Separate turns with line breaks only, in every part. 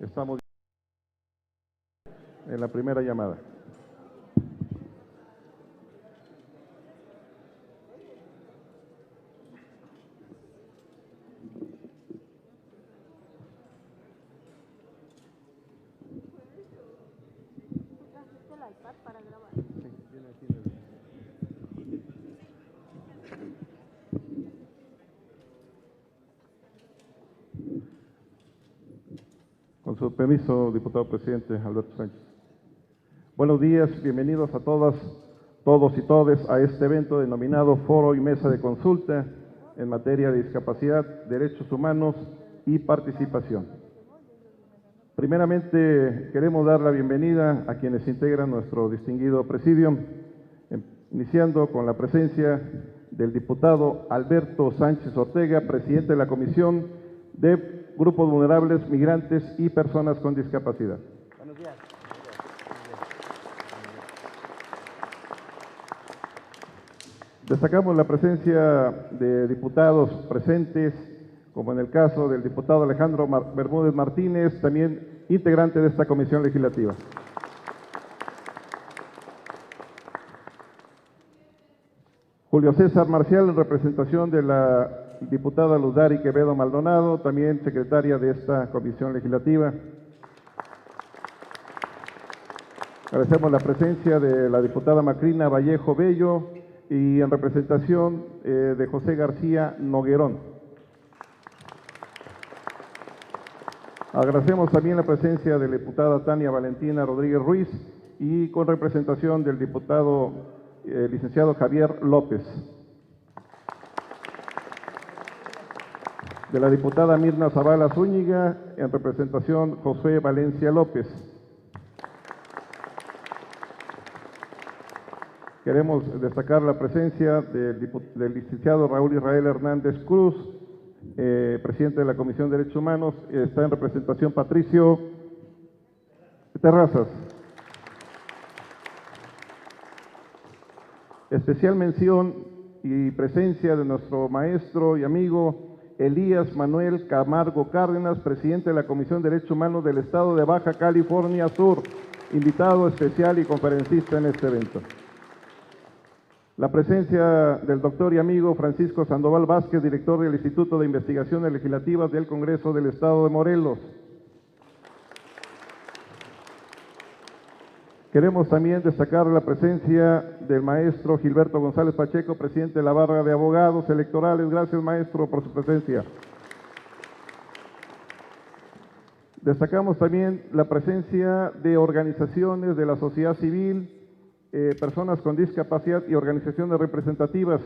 Estamos en la primera llamada. Con su permiso, diputado presidente Alberto Sánchez. Buenos días, bienvenidos a todas, todos y todes a este evento denominado Foro y Mesa de Consulta en materia de discapacidad, derechos humanos y participación. Primeramente, queremos dar la bienvenida a quienes integran nuestro distinguido presidium, iniciando con la presencia del diputado Alberto Sánchez Ortega, presidente de la Comisión de Grupos Vulnerables, Migrantes y Personas con Discapacidad.
Buenos días.
Destacamos la presencia de diputados presentes, como en el caso del diputado Alejandro Bermúdez Martínez, también integrante de esta comisión legislativa. Julio César Marcial, en representación de la diputada Luz-Dari Quevedo Maldonado, también secretaria de esta comisión legislativa. Agradecemos la presencia de la diputada Macrina Vallejo Bello y en representación de José García Noguerón. Agradecemos también la presencia de la diputada Tania Valentina Rodríguez Ruiz y con representación del diputado licenciado Javier López. De la diputada Mirna Zavala Zúñiga, en representación José Valencia López. Queremos destacar la presencia del licenciado Raúl Israel Hernández Cruz, presidente de la Comisión de Derechos Humanos. Está en representación Patricio Terrazas. Especial mención y presencia de nuestro maestro y amigo Elías Manuel Camargo Cárdenas, presidente de la Comisión de Derechos Humanos del Estado de Baja California Sur, invitado especial y conferencista en este evento. La presencia del doctor y amigo Francisco Sandoval Vázquez, director del Instituto de Investigaciones Legislativas del Congreso del Estado de Morelos. Queremos también destacar la presencia del maestro Gilberto González Pacheco, presidente de la Barra de Abogados Electorales. Gracias, maestro, por su presencia. Destacamos también la presencia de organizaciones de la sociedad civil, personas con discapacidad y organizaciones representativas.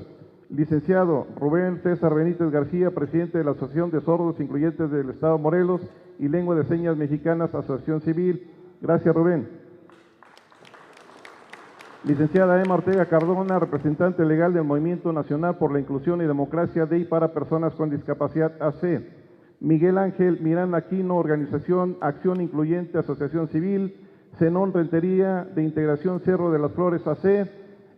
Licenciado Rubén César Benítez García, presidente de la Asociación de Sordos Incluyentes del Estado de Morelos y Lengua de Señas Mexicanas, Asociación Civil. Gracias, Rubén. Licenciada Emma Ortega Cardona, representante legal del Movimiento Nacional por la Inclusión y Democracia de y para Personas con Discapacidad AC. Miguel Ángel Miranda Aquino, Organización Acción Incluyente, Asociación Civil. Zenón Rentería, de Integración Cerro de las Flores AC.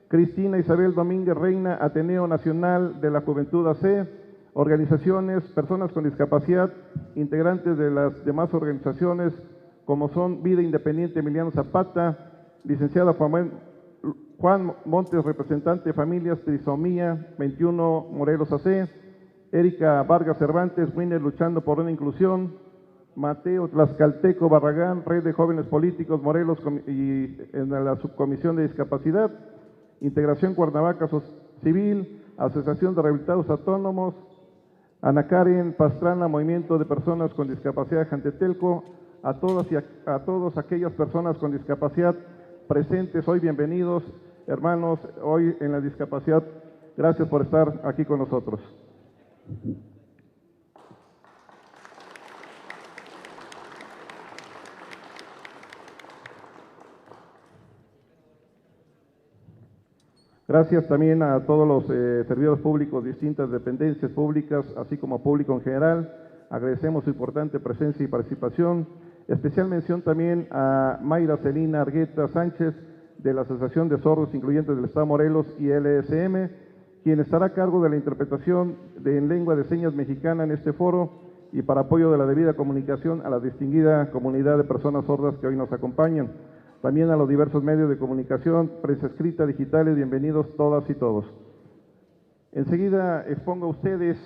Cristina Isabel Domínguez Reina, Ateneo Nacional de la Juventud AC. Organizaciones, personas con discapacidad, integrantes de las demás organizaciones, como son Vida Independiente Emiliano Zapata, licenciada Juan Montes, representante de Familias Trisomía 21 Morelos AC, Erika Vargas Cervantes, Winner Luchando por una Inclusión, Mateo Tlaxcalteco Barragán, Red de Jóvenes Políticos Morelos y en la Subcomisión de Discapacidad, Integración Cuernavaca Civil, Asociación de Rehabilitados Autónomos, Ana Karen Pastrana, Movimiento de Personas con Discapacidad de Jantetelco, a todas y a todos aquellas personas con discapacidad presentes hoy, bienvenidos, hermanos, hoy en la discapacidad. Gracias por estar aquí con nosotros. Gracias también a todos los servidores públicos, distintas dependencias públicas, así como público en general. Agradecemos su importante presencia y participación. Especial mención también a Mayra Celina Argueta Sánchez, de la Asociación de Sordos Incluyentes del Estado de Morelos y LSM, quien estará a cargo de la interpretación en lengua de señas mexicana en este foro, y para apoyo de la debida comunicación a la distinguida comunidad de personas sordas que hoy nos acompañan. También a los diversos medios de comunicación, prensa escrita, digitales, bienvenidos todas y todos. Enseguida expongo a ustedes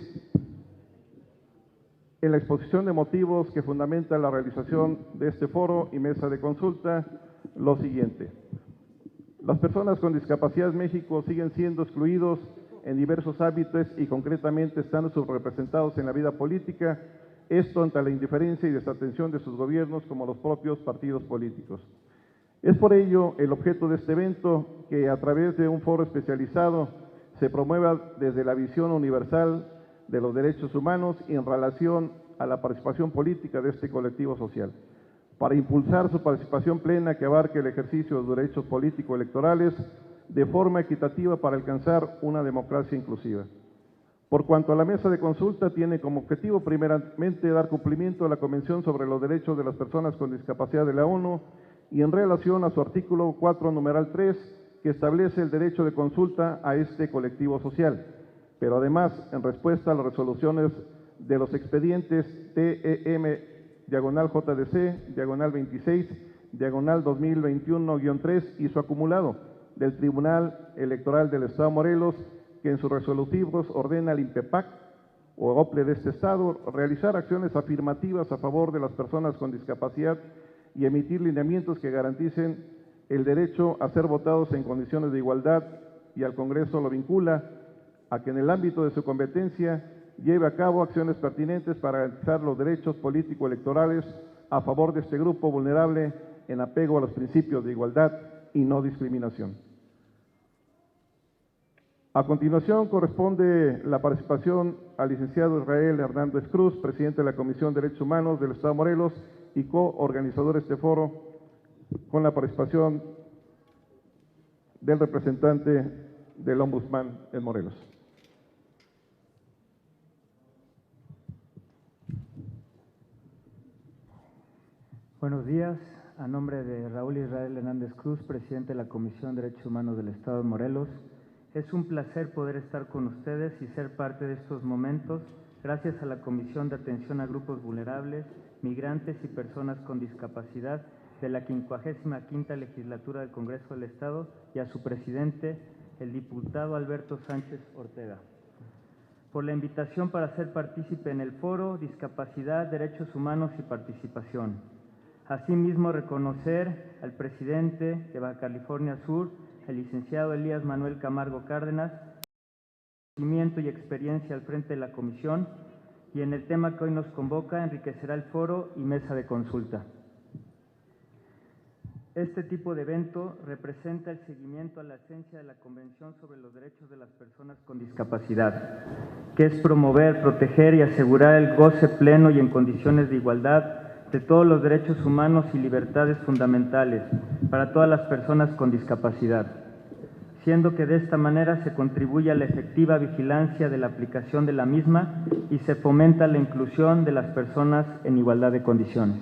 en la exposición de motivos que fundamenta la realización de este foro y mesa de consulta lo siguiente. Las personas con discapacidad en México siguen siendo excluidos en diversos ámbitos y concretamente están subrepresentados en la vida política, esto ante la indiferencia y desatención de sus gobiernos como los propios partidos políticos. Es por ello el objeto de este evento que a través de un foro especializado se promueva desde la visión universal de los derechos humanos y en relación a la participación política de este colectivo social, para impulsar su participación plena que abarque el ejercicio de los derechos políticos electorales de forma equitativa para alcanzar una democracia inclusiva. Por cuanto a la mesa de consulta, tiene como objetivo primeramente dar cumplimiento a la Convención sobre los Derechos de las Personas con Discapacidad de la ONU y en relación a su artículo 4, numeral 3, que establece el derecho de consulta a este colectivo social, pero además, en respuesta a las resoluciones de los expedientes TEM-JDC, diagonal 26, diagonal 2021-3 y su acumulado del Tribunal Electoral del Estado de Morelos, que en sus resolutivos ordena al INPEPAC o OPLE de este Estado realizar acciones afirmativas a favor de las personas con discapacidad y emitir lineamientos que garanticen el derecho a ser votados en condiciones de igualdad, y al Congreso lo vincula a que en el ámbito de su competencia lleve a cabo acciones pertinentes para garantizar los derechos político-electorales a favor de este grupo vulnerable en apego a los principios de igualdad y no discriminación. A continuación corresponde la participación al licenciado Israel Hernández Cruz, presidente de la Comisión de Derechos Humanos del Estado de Morelos y coorganizador de este foro, con la participación del representante del Ombudsman en Morelos.
Buenos días. A nombre de Raúl Israel Hernández Cruz, presidente de la Comisión de Derechos Humanos del Estado de Morelos, es un placer poder estar con ustedes y ser parte de estos momentos gracias a la Comisión de Atención a Grupos Vulnerables, Migrantes y Personas con Discapacidad de la 55ª Legislatura del Congreso del Estado y a su presidente, el diputado Alberto Sánchez Ortega, por la invitación para ser partícipe en el foro Discapacidad, Derechos Humanos y Participación. Asimismo, reconocer al presidente de Baja California Sur, el licenciado Elías Manuel Camargo Cárdenas, conocimiento y experiencia al frente de la comisión, y en el tema que hoy nos convoca enriquecerá el foro y mesa de consulta. Este tipo de evento representa el seguimiento a la esencia de la Convención sobre los Derechos de las Personas con Discapacidad, que es promover, proteger y asegurar el goce pleno y en condiciones de igualdad de todos los derechos humanos y libertades fundamentales para todas las personas con discapacidad, siendo que de esta manera se contribuye a la efectiva vigilancia de la aplicación de la misma y se fomenta la inclusión de las personas en igualdad de condiciones.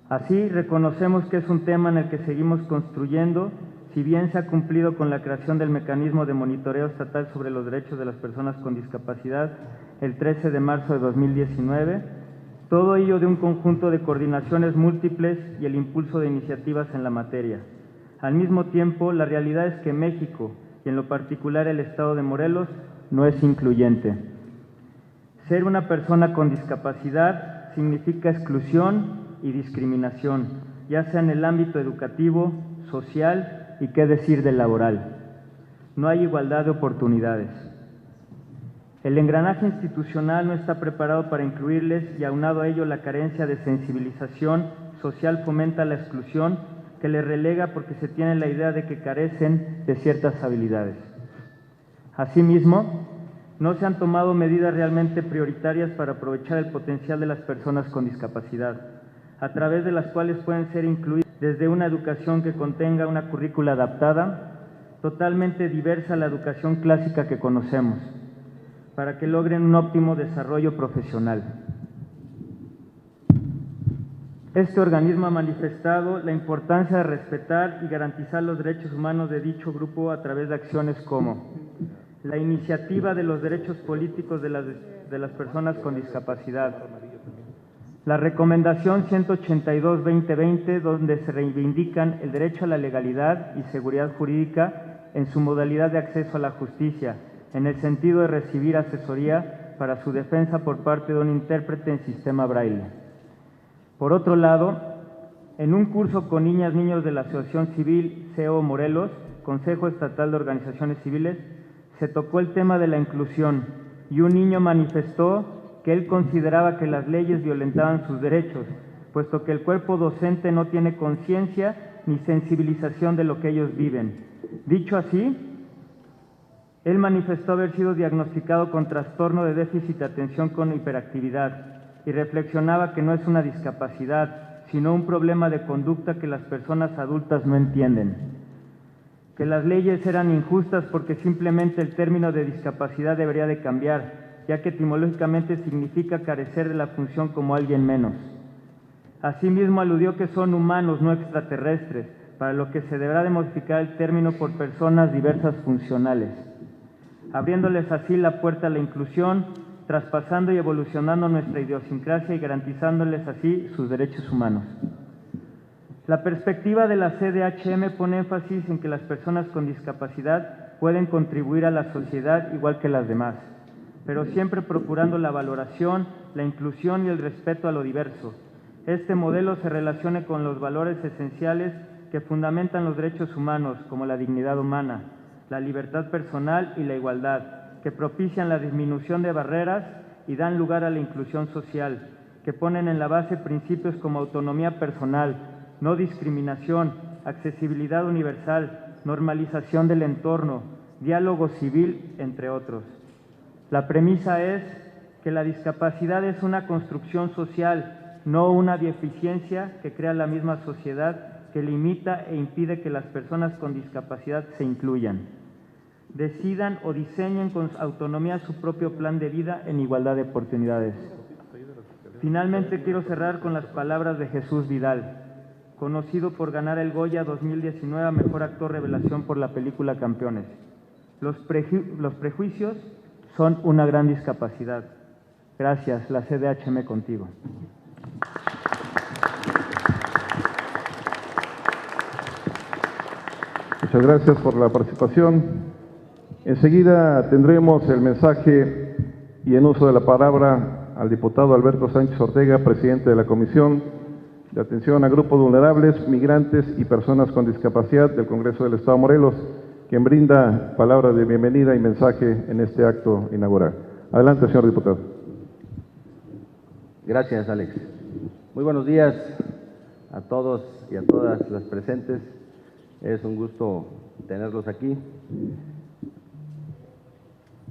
Así, reconocemos que es un tema en el que seguimos construyendo, si bien se ha cumplido con la creación del mecanismo de monitoreo estatal sobre los derechos de las personas con discapacidad el 13 de marzo de 2019, todo ello de un conjunto de coordinaciones múltiples y el impulso de iniciativas en la materia. Al mismo tiempo, la realidad es que México, y en lo particular el Estado de Morelos, no es incluyente. Ser una persona con discapacidad significa exclusión y discriminación, ya sea en el ámbito educativo, social y qué decir del laboral. No hay igualdad de oportunidades. El engranaje institucional no está preparado para incluirles y aunado a ello la carencia de sensibilización social fomenta la exclusión que les relega porque se tiene la idea de que carecen de ciertas habilidades. Asimismo, no se han tomado medidas realmente prioritarias para aprovechar el potencial de las personas con discapacidad, a través de las cuales pueden ser incluidas desde una educación que contenga una currícula adaptada, totalmente diversa a la educación clásica que conocemos, para que logren un óptimo desarrollo profesional. Este organismo ha manifestado la importancia de respetar y garantizar los derechos humanos de dicho grupo a través de acciones como la iniciativa de los derechos políticos de las personas con discapacidad, la recomendación 182-2020, donde se reivindican el derecho a la legalidad y seguridad jurídica en su modalidad de acceso a la justicia, en el sentido de recibir asesoría para su defensa por parte de un intérprete en sistema braille. Por otro lado, en un curso con niñas y niños de la Asociación Civil CEO Morelos, Consejo Estatal de Organizaciones Civiles, se tocó el tema de la inclusión y un niño manifestó que él consideraba que las leyes violentaban sus derechos, puesto que el cuerpo docente no tiene conciencia ni sensibilización de lo que ellos viven. Dicho así, él manifestó haber sido diagnosticado con trastorno de déficit de atención con hiperactividad y reflexionaba que no es una discapacidad, sino un problema de conducta que las personas adultas no entienden. Que las leyes eran injustas porque simplemente el término de discapacidad debería de cambiar, ya que etimológicamente significa carecer de la función como alguien menos. Asimismo, aludió que son humanos, no extraterrestres, para lo que se deberá de modificar el término por personas diversas funcionales, abriéndoles así la puerta a la inclusión, traspasando y evolucionando nuestra idiosincrasia y garantizándoles así sus derechos humanos. La perspectiva de la CDHM pone énfasis en que las personas con discapacidad pueden contribuir a la sociedad igual que las demás, pero siempre procurando la valoración, la inclusión y el respeto a lo diverso. Este modelo se relaciona con los valores esenciales que fundamentan los derechos humanos, como la dignidad humana, la libertad personal y la igualdad, que propician la disminución de barreras y dan lugar a la inclusión social, que ponen en la base principios como autonomía personal, no discriminación, accesibilidad universal, normalización del entorno, diálogo civil, entre otros. La premisa es que la discapacidad es una construcción social, no una deficiencia que crea la misma sociedad que limita e impide que las personas con discapacidad se incluyan, decidan o diseñen con autonomía su propio plan de vida en igualdad de oportunidades. Finalmente, quiero cerrar con las palabras de Jesús Vidal, conocido por ganar el Goya 2019 a Mejor Actor Revelación por la película Campeones. Los prejuicios son una gran discapacidad. Gracias, la CDHM contigo.
Muchas gracias por la participación. Enseguida tendremos el mensaje y en uso de la palabra al diputado Alberto Sánchez Ortega, presidente de la Comisión de Atención a Grupos Vulnerables, Migrantes y Personas con Discapacidad del Congreso del Estado de Morelos, quien brinda palabra de bienvenida y mensaje en este acto inaugural. Adelante, señor diputado.
Gracias, Alex. Muy buenos días a todos y a todas las presentes. Es un gusto tenerlos aquí.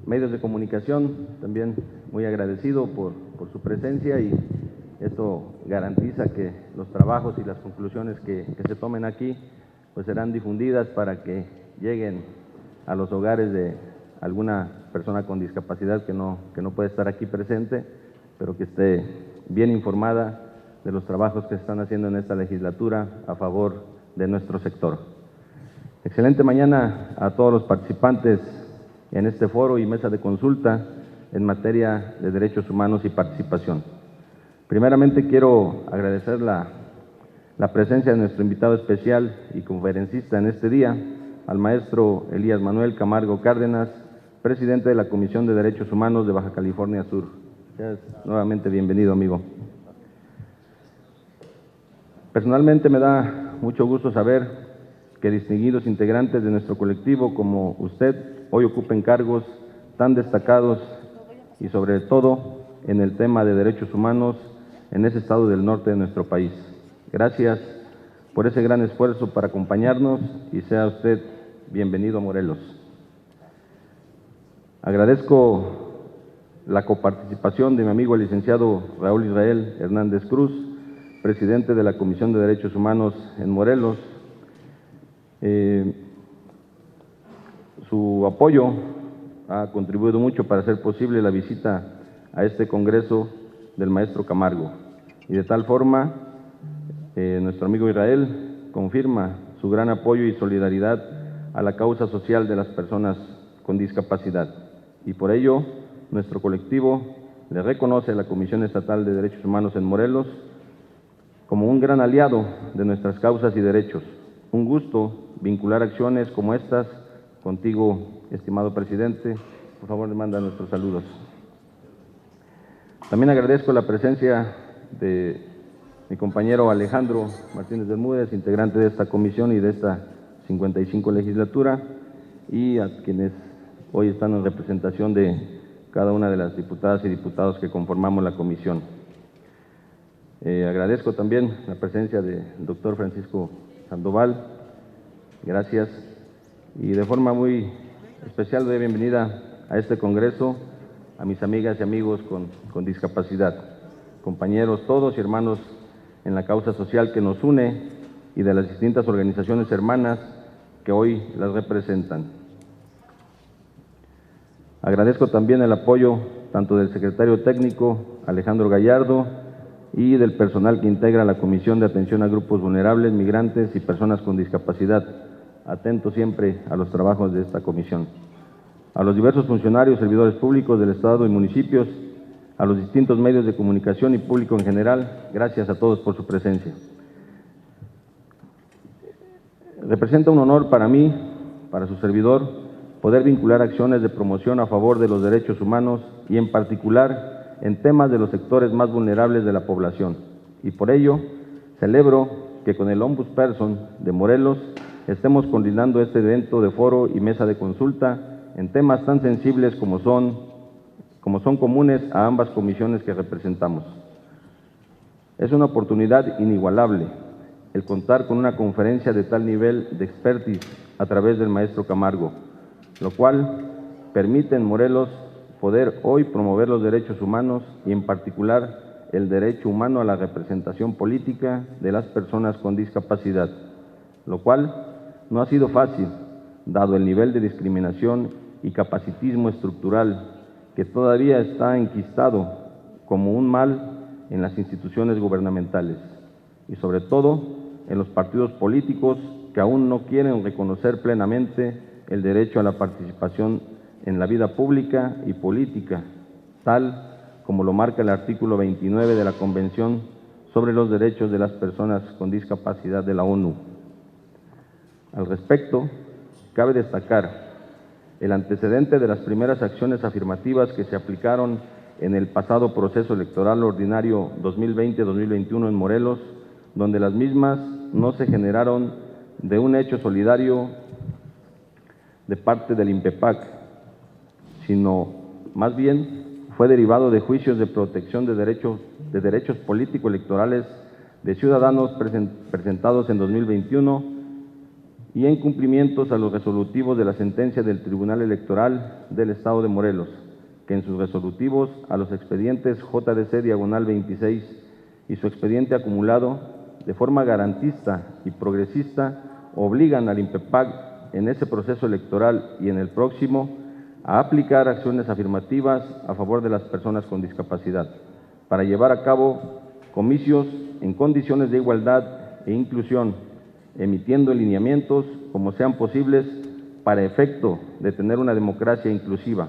Medios de comunicación, también muy agradecido por su presencia, y esto garantiza que los trabajos y las conclusiones que se tomen aquí pues serán difundidas para que lleguen a los hogares de alguna persona con discapacidad que no puede estar aquí presente, pero que esté bien informada de los trabajos que se están haciendo en esta legislatura a favor de nuestro sector. Excelente mañana a todos los participantes en este foro y mesa de consulta en materia de derechos humanos y participación. Primeramente quiero agradecer la presencia de nuestro invitado especial y conferencista en este día, al maestro Elías Manuel Camargo Cárdenas, presidente de la Comisión de Derechos Humanos de Baja California Sur. Seas nuevamente bienvenido, amigo. Personalmente me da mucho gusto saber que distinguidos integrantes de nuestro colectivo como usted hoy ocupen cargos tan destacados y sobre todo en el tema de derechos humanos en ese estado del norte de nuestro país. Gracias por ese gran esfuerzo para acompañarnos y sea usted bienvenido a Morelos. Agradezco la coparticipación de mi amigo el licenciado Raúl Israel Hernández Cruz, presidente de la Comisión de Derechos Humanos en Morelos. Su apoyo ha contribuido mucho para hacer posible la visita a este congreso del maestro Camargo, y de tal forma nuestro amigo Israel confirma su gran apoyo y solidaridad a la causa social de las personas con discapacidad. Y por ello, nuestro colectivo le reconoce a la Comisión Estatal de Derechos Humanos en Morelos como un gran aliado de nuestras causas y derechos. Un gusto vincular acciones como estas contigo, estimado presidente. Por favor, le manda nuestros saludos. También agradezco la presencia de mi compañero Alejandro Martínez Bermúdez, integrante de esta comisión y de esta 55 legislatura, y a quienes hoy están en representación de cada una de las diputadas y diputados que conformamos la comisión. Agradezco también la presencia del doctor Francisco Sandoval, gracias, y de forma muy especial doy bienvenida a este congreso a mis amigas y amigos con discapacidad, compañeros todos y hermanos en la causa social que nos une y de las distintas organizaciones hermanas que hoy las representan. Agradezco también el apoyo tanto del secretario técnico Alejandro Gallardo y del personal que integra la Comisión de Atención a Grupos Vulnerables, Migrantes y Personas con Discapacidad, atento siempre a los trabajos de esta comisión. A los diversos funcionarios, servidores públicos del Estado y municipios, a los distintos medios de comunicación y público en general, gracias a todos por su presencia. Representa un honor para mí, para su servidor, poder vincular acciones de promoción a favor de los derechos humanos y en particular en temas de los sectores más vulnerables de la población. Y por ello, celebro que con el Ombudsperson de Morelos estemos coordinando este evento de foro y mesa de consulta en temas tan sensibles como son comunes a ambas comisiones que representamos. Es una oportunidad inigualable el contar con una conferencia de tal nivel de expertise a través del maestro Camargo, lo cual permite en Morelos poder hoy promover los derechos humanos y en particular el derecho humano a la representación política de las personas con discapacidad, lo cual no ha sido fácil, dado el nivel de discriminación y capacitismo estructural que todavía está enquistado como un mal en las instituciones gubernamentales y sobre todo en los partidos políticos que aún no quieren reconocer plenamente el derecho a la participación en la vida pública y política, tal como lo marca el artículo 29 de la Convención sobre los Derechos de las Personas con Discapacidad de la ONU. Al respecto, cabe destacar el antecedente de las primeras acciones afirmativas que se aplicaron en el pasado proceso electoral ordinario 2020-2021 en Morelos, donde las mismas no se generaron de un hecho solidario de parte del INPEPAC, sino más bien fue derivado de juicios de protección de derechos político-electorales de ciudadanos presentados en 2021 y en cumplimientos a los resolutivos de la sentencia del Tribunal Electoral del Estado de Morelos, que en sus resolutivos a los expedientes JDC-26 y su expediente acumulado, de forma garantista y progresista, obligan al INPEPAC en ese proceso electoral y en el próximo a aplicar acciones afirmativas a favor de las personas con discapacidad, para llevar a cabo comicios en condiciones de igualdad e inclusión, emitiendo lineamientos como sean posibles para efecto de tener una democracia inclusiva.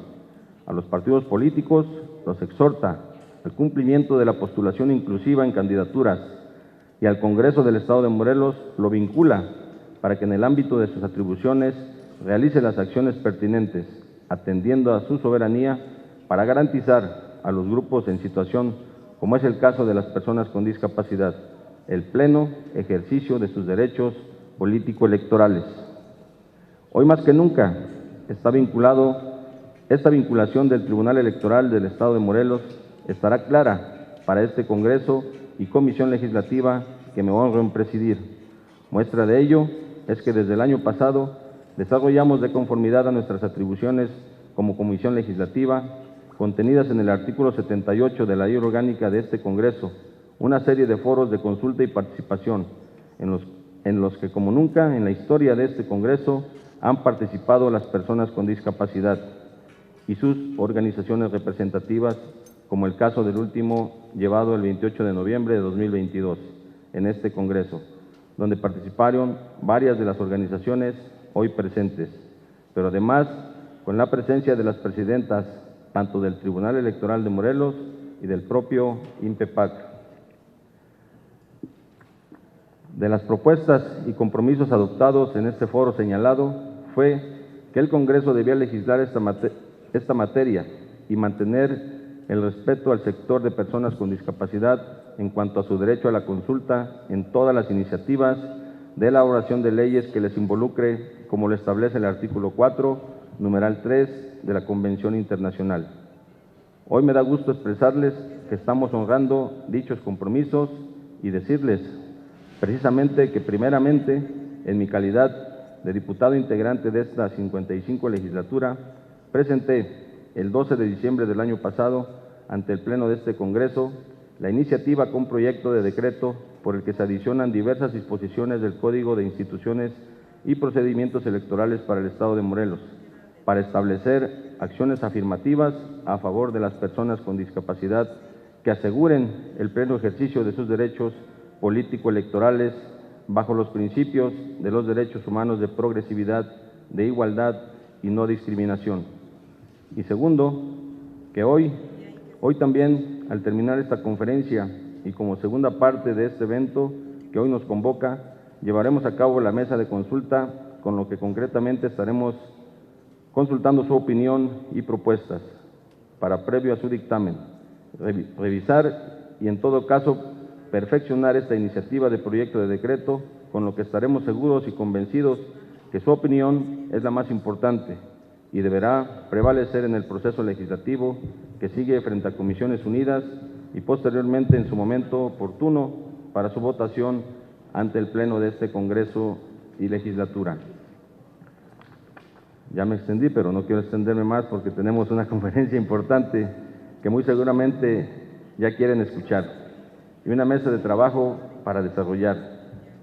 A los partidos políticos los exhorta al cumplimiento de la postulación inclusiva en candidaturas y al Congreso del Estado de Morelos lo vincula para que en el ámbito de sus atribuciones realice las acciones pertinentes, atendiendo a su soberanía para garantizar a los grupos en situación, como es el caso de las personas con discapacidad, el pleno ejercicio de sus derechos político-electorales. Hoy más que nunca esta vinculación del Tribunal Electoral del Estado de Morelos estará clara para este Congreso y Comisión Legislativa que me honro en presidir. Muestra de ello es que desde el año pasado desarrollamos de conformidad a nuestras atribuciones como Comisión Legislativa, contenidas en el artículo 78 de la Ley Orgánica de este Congreso, una serie de foros de consulta y participación, en los que como nunca en la historia de este Congreso han participado las personas con discapacidad y sus organizaciones representativas, como el caso del último llevado el 28 de noviembre de 2022 en este Congreso, donde participaron varias de las organizaciones hoy presentes, pero además con la presencia de las presidentas tanto del Tribunal Electoral de Morelos y del propio INPEPAC. De las propuestas y compromisos adoptados en este foro señalado fue que el Congreso debía legislar esta materia y mantener el respeto al sector de personas con discapacidad en cuanto a su derecho a la consulta en todas las iniciativas de elaboración de leyes que les involucre, como lo establece el artículo 4, numeral 3 de la Convención Internacional. Hoy me da gusto expresarles que estamos honrando dichos compromisos y decirles precisamente que primeramente, en mi calidad de diputado integrante de esta 55 legislatura, presenté el 12 de diciembre del año pasado ante el Pleno de este Congreso la iniciativa con proyecto de decreto por el que se adicionan diversas disposiciones del Código de Instituciones y Procedimientos Electorales para el Estado de Morelos, para establecer acciones afirmativas a favor de las personas con discapacidad que aseguren el pleno ejercicio de sus derechos político-electorales bajo los principios de los derechos humanos de progresividad, de igualdad y no discriminación. Y segundo, que hoy también, al terminar esta conferencia y como segunda parte de este evento que hoy nos convoca, llevaremos a cabo la mesa de consulta, con lo que concretamente estaremos consultando su opinión y propuestas para, previo a su dictamen, revisar y, en todo caso, perfeccionar esta iniciativa de proyecto de decreto, con lo que estaremos seguros y convencidos que su opinión es la más importante y deberá prevalecer en el proceso legislativo que sigue frente a Comisiones Unidas y posteriormente en su momento oportuno para su votación ante el Pleno de este Congreso y legislatura. Ya me extendí, pero no quiero extenderme más porque tenemos una conferencia importante que muy seguramente ya quieren escuchar y una mesa de trabajo para desarrollar.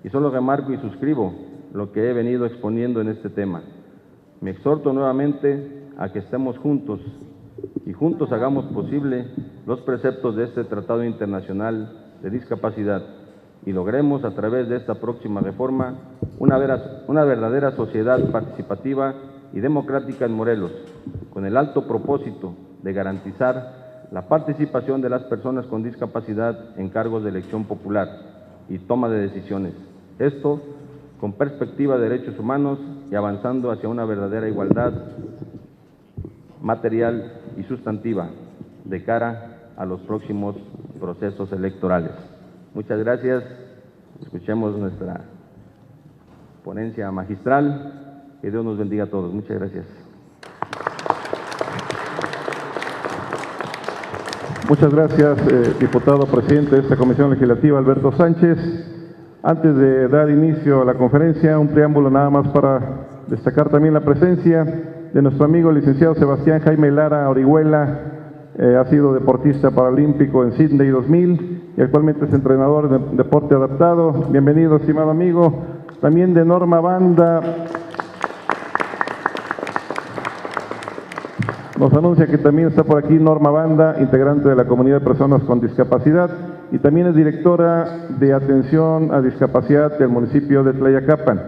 Y solo remarco y suscribo lo que he venido exponiendo en este tema. Me exhorto nuevamente a que estemos juntos y juntos hagamos posible los preceptos de este Tratado Internacional de Discapacidad y logremos a través de esta próxima reforma una verdadera sociedad participativa y democrática en Morelos, con el alto propósito de garantizar la participación de las personas con discapacidad en cargos de elección popular y toma de decisiones. Esto con perspectiva de derechos humanos y avanzando hacia una verdadera igualdad material y sustantiva de cara a los próximos procesos electorales. Muchas gracias. Escuchemos nuestra ponencia magistral. Que Dios nos bendiga a todos. Muchas gracias.
Muchas gracias, diputado presidente de esta Comisión Legislativa, Alberto Sánchez. Antes de dar inicio a la conferencia, un preámbulo nada más para destacar también la presencia de nuestro amigo licenciado Sebastián Jaime Lara Orihuela. Ha sido deportista paralímpico en Sydney 2000 y actualmente es entrenador de deporte adaptado. Bienvenido, estimado amigo. También de Norma Banda. Nos anuncia que también está por aquí Norma Banda, integrante de la comunidad de personas con discapacidad y también es directora de atención a discapacidad del municipio de Tlayacapan.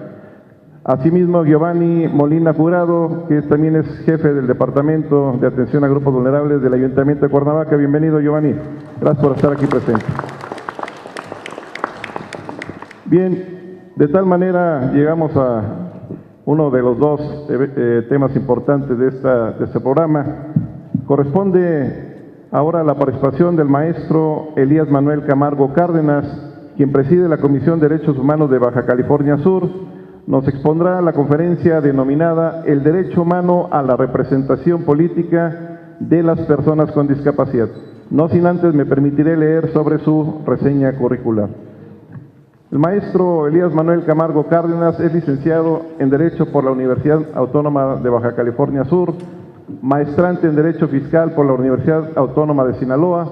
Asimismo, Giovanni Molina Jurado, que también es jefe del Departamento de Atención a Grupos Vulnerables del Ayuntamiento de Cuernavaca. Bienvenido, Giovanni. Gracias por estar aquí presente. Bien, de tal manera llegamos a uno de los dos temas importantes de este programa. Corresponde ahora la participación del maestro Elías Manuel Camargo Cárdenas, quien preside la Comisión de Derechos Humanos de Baja California Sur. Nos expondrá la conferencia denominada El Derecho Humano a la Representación Política de las Personas con Discapacidad. No sin antes me permitiré leer sobre su reseña curricular. El maestro Elías Manuel Camargo Cárdenas es licenciado en Derecho por la Universidad Autónoma de Baja California Sur, maestrante en Derecho Fiscal por la Universidad Autónoma de Sinaloa.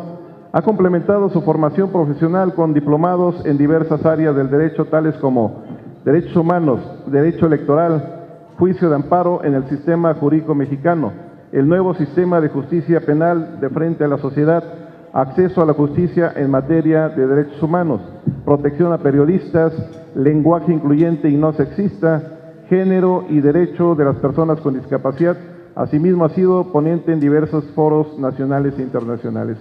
Ha complementado su formación profesional con diplomados en diversas áreas del derecho, tales como Derechos Humanos, Derecho Electoral, Juicio de Amparo en el Sistema Jurídico Mexicano, el nuevo Sistema de Justicia Penal de frente a la sociedad, acceso a la justicia en materia de derechos humanos, protección a periodistas, lenguaje incluyente y no sexista, género y derecho de las personas con discapacidad, Asimismo, ha sido ponente en diversos foros nacionales e internacionales.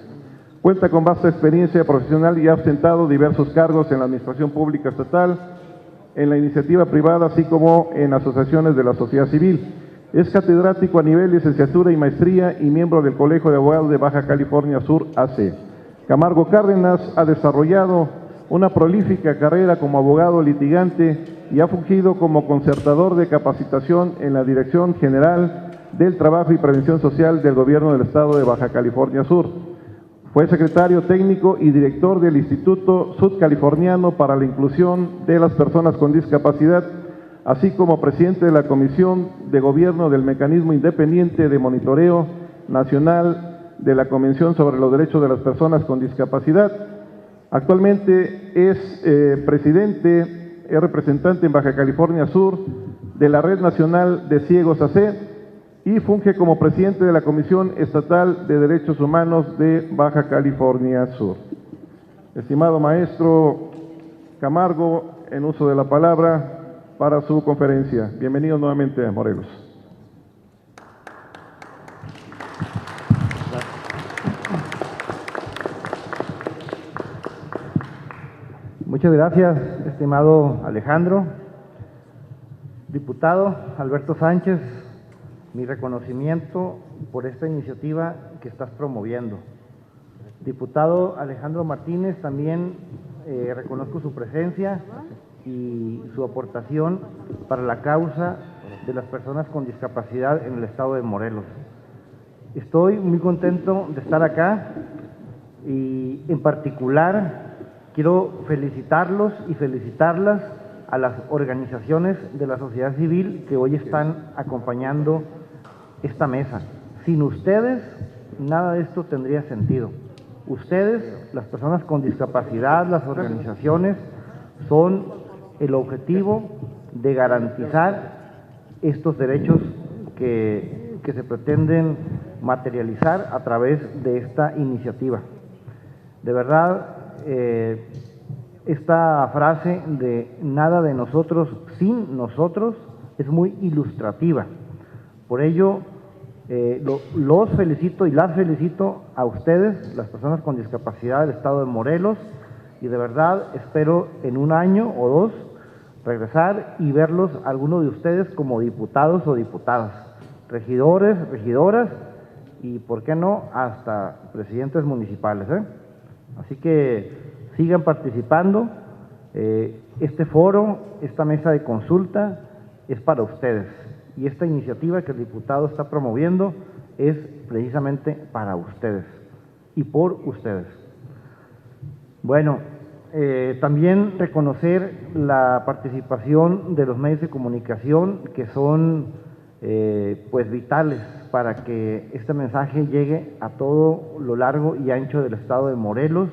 Cuenta con vasta experiencia profesional y ha ostentado diversos cargos en la Administración Pública Estatal, en la iniciativa privada, así como en asociaciones de la sociedad civil. Es catedrático a nivel licenciatura y maestría y miembro del Colegio de Abogados de Baja California Sur, AC. Camargo Cárdenas ha desarrollado una prolífica carrera como abogado litigante y ha fungido como concertador de capacitación en la Dirección General del Trabajo y Prevención Social del Gobierno del Estado de Baja California Sur. Fue secretario técnico y director del Instituto Sudcaliforniano para la Inclusión de las Personas con Discapacidad, así como presidente de la Comisión de Gobierno del Mecanismo Independiente de Monitoreo Nacional de la Convención sobre los Derechos de las Personas con Discapacidad. Actualmente es representante en Baja California Sur de la Red Nacional de Ciegos AC y funge como presidente de la Comisión Estatal de Derechos Humanos de Baja California Sur. Estimado maestro Camargo, en uso de la palabra para su conferencia. Bienvenido nuevamente a Morelos.
Muchas gracias, estimado Alejandro. Diputado Alberto Sánchez, mi reconocimiento por esta iniciativa que estás promoviendo. Diputado Alejandro Martínez, también reconozco su presencia y su aportación para la causa de las personas con discapacidad en el estado de Morelos. Estoy muy contento de estar acá y en particular quiero felicitarlos y felicitarlas a las organizaciones de la sociedad civil que hoy están acompañando esta mesa. Sin ustedes, nada de esto tendría sentido. Ustedes, las personas con discapacidad, las organizaciones, son el objetivo de garantizar estos derechos que se pretenden materializar a través de esta iniciativa. De verdad, esta frase de nada de nosotros sin nosotros es muy ilustrativa. Por ello, los felicito y las felicito a ustedes, las personas con discapacidad del estado de Morelos, y de verdad espero en un año o dos regresar y verlos, algunos de ustedes, como diputados o diputadas, regidores, regidoras y, ¿por qué no?, hasta presidentes municipales, Así que sigan participando. Este foro, esta mesa de consulta es para ustedes. Y esta iniciativa que el diputado está promoviendo es precisamente para ustedes y por ustedes. Bueno, también reconocer la participación de los medios de comunicación que son pues vitales para que este mensaje llegue a todo lo largo y ancho del estado de Morelos,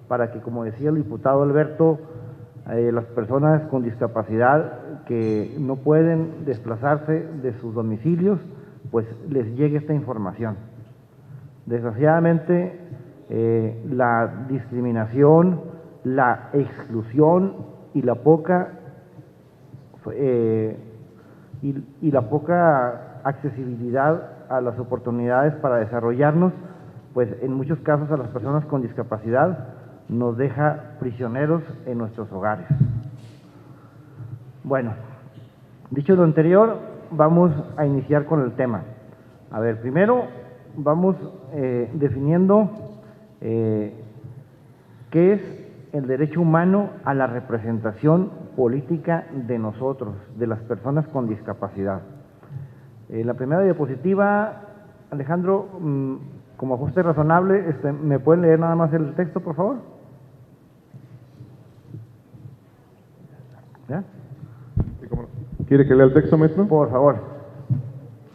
para que, como decía el diputado Alberto, las personas con discapacidad que no pueden desplazarse de sus domicilios, pues les llegue esta información. Desgraciadamente, la discriminación, la exclusión y la poca accesibilidad a las oportunidades para desarrollarnos, pues en muchos casos a las personas con discapacidad nos deja prisioneros en nuestros hogares. Bueno, dicho lo anterior, vamos a iniciar con el tema. A ver, primero vamos definiendo qué es el derecho humano a la representación política de nosotros, de las personas con discapacidad. La primera diapositiva, Alejandro, como ajuste razonable, ¿me pueden leer nada más el texto, por favor? ¿Ya?
¿Quiere que lea el texto, maestro?
Por favor.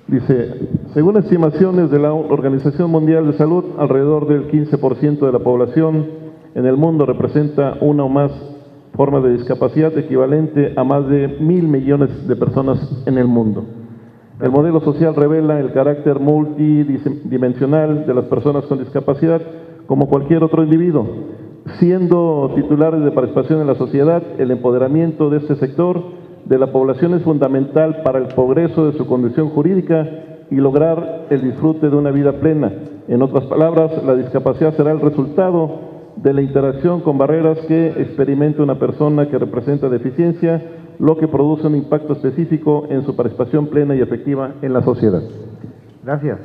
Dice, según estimaciones de la Organización Mundial de Salud, alrededor del 15% de la población en el mundo representa una o más formas de discapacidad, equivalente a más de 1.000 millones de personas en el mundo. El modelo social revela el carácter multidimensional de las personas con discapacidad como cualquier otro individuo. Siendo titulares de participación en la sociedad, el empoderamiento de este sector de la población es fundamental para el progreso de su condición jurídica y lograr el disfrute de una vida plena. En otras palabras, la discapacidad será el resultado de la interacción con barreras que experimente una persona que representa deficiencia, lo que produce un impacto específico en su participación plena y efectiva en la sociedad.
Gracias.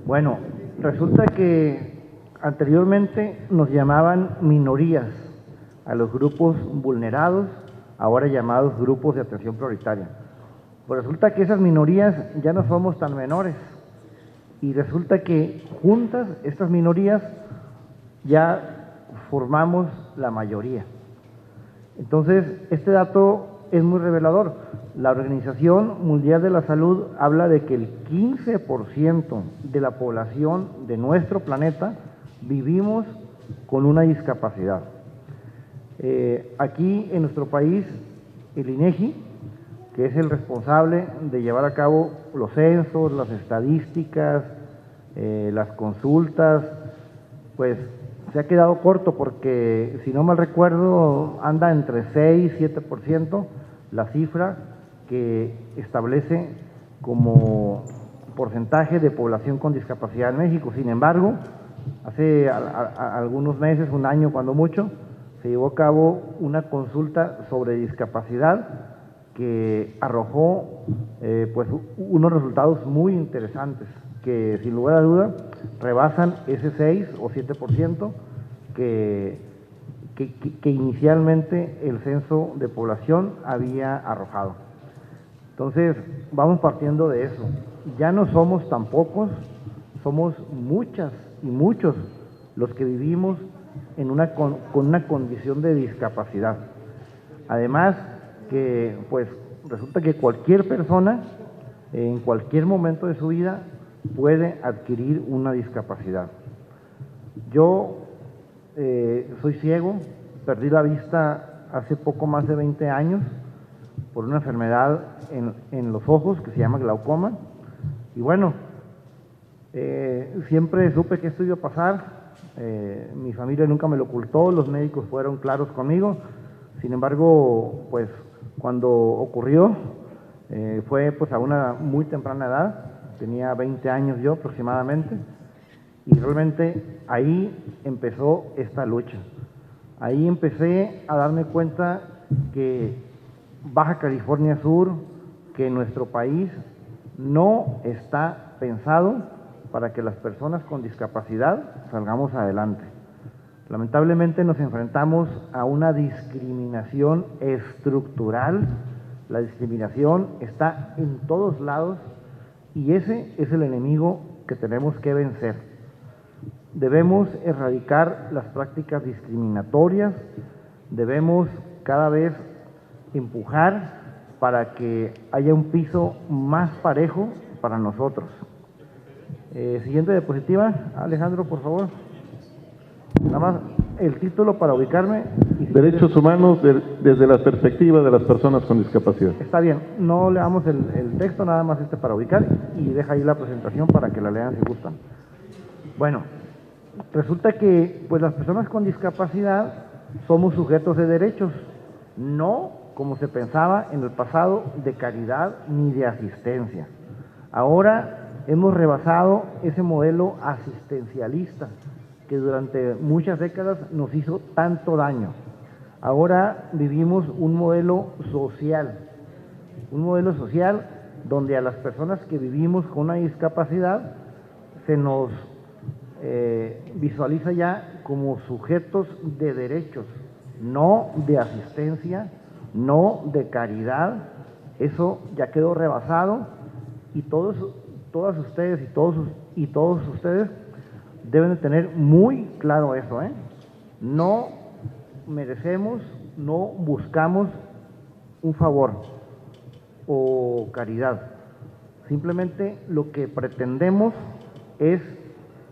Bueno, resulta que anteriormente nos llamaban minorías a los grupos vulnerados, ahora llamados grupos de atención prioritaria. Pues resulta que esas minorías ya no somos tan menores y resulta que juntas estas minorías ya formamos la mayoría. Entonces, este dato es muy revelador. La Organización Mundial de la Salud habla de que el 15% de la población de nuestro planeta vivimos con una discapacidad. Aquí en nuestro país, el INEGI, que es el responsable de llevar a cabo los censos, las estadísticas, las consultas, pues se ha quedado corto porque, si no mal recuerdo, anda entre 6 y 7% la cifra que establece como porcentaje de población con discapacidad en México. Sin embargo, hace algunos meses, un año cuando mucho, se llevó a cabo una consulta sobre discapacidad que arrojó pues unos resultados muy interesantes que sin lugar a duda rebasan ese 6 o 7% que inicialmente el censo de población había arrojado. Entonces, vamos partiendo de eso. Ya no somos tan pocos, somos muchas y muchos los que vivimos con una condición de discapacidad. Además, que pues resulta que cualquier persona en cualquier momento de su vida puede adquirir una discapacidad. Yo soy ciego, perdí la vista hace poco más de 20 años por una enfermedad en los ojos que se llama glaucoma. Y bueno, siempre supe que esto iba a pasar, mi familia nunca me lo ocultó, los médicos fueron claros conmigo. Sin embargo, pues cuando ocurrió, fue pues a una muy temprana edad, tenía 20 años yo aproximadamente, y realmente ahí empezó esta lucha. Ahí empecé a darme cuenta que Baja California Sur, que nuestro país no está pensado para que las personas con discapacidad salgamos adelante. Lamentablemente nos enfrentamos a una discriminación estructural. La discriminación está en todos lados y ese es el enemigo que tenemos que vencer. Debemos erradicar las prácticas discriminatorias, debemos cada vez empujar para que haya un piso más parejo para nosotros. Siguiente diapositiva, Alejandro, por favor. Nada más el título para ubicarme.
Derechos humanos desde la perspectiva de las personas con discapacidad.
Está bien, no leamos el texto, nada más para ubicar, y deja ahí la presentación para que la lean si gustan. Bueno, resulta que pues las personas con discapacidad somos sujetos de derechos, no como se pensaba en el pasado de caridad ni de asistencia. Ahora hemos rebasado ese modelo asistencialista que durante muchas décadas nos hizo tanto daño. Ahora vivimos un modelo social donde a las personas que vivimos con una discapacidad se nos visualiza ya como sujetos de derechos, no de asistencia, no de caridad. Eso ya quedó rebasado y todas ustedes y todos ustedes deben de tener muy claro eso, No merecemos, no buscamos un favor o caridad. Simplemente lo que pretendemos es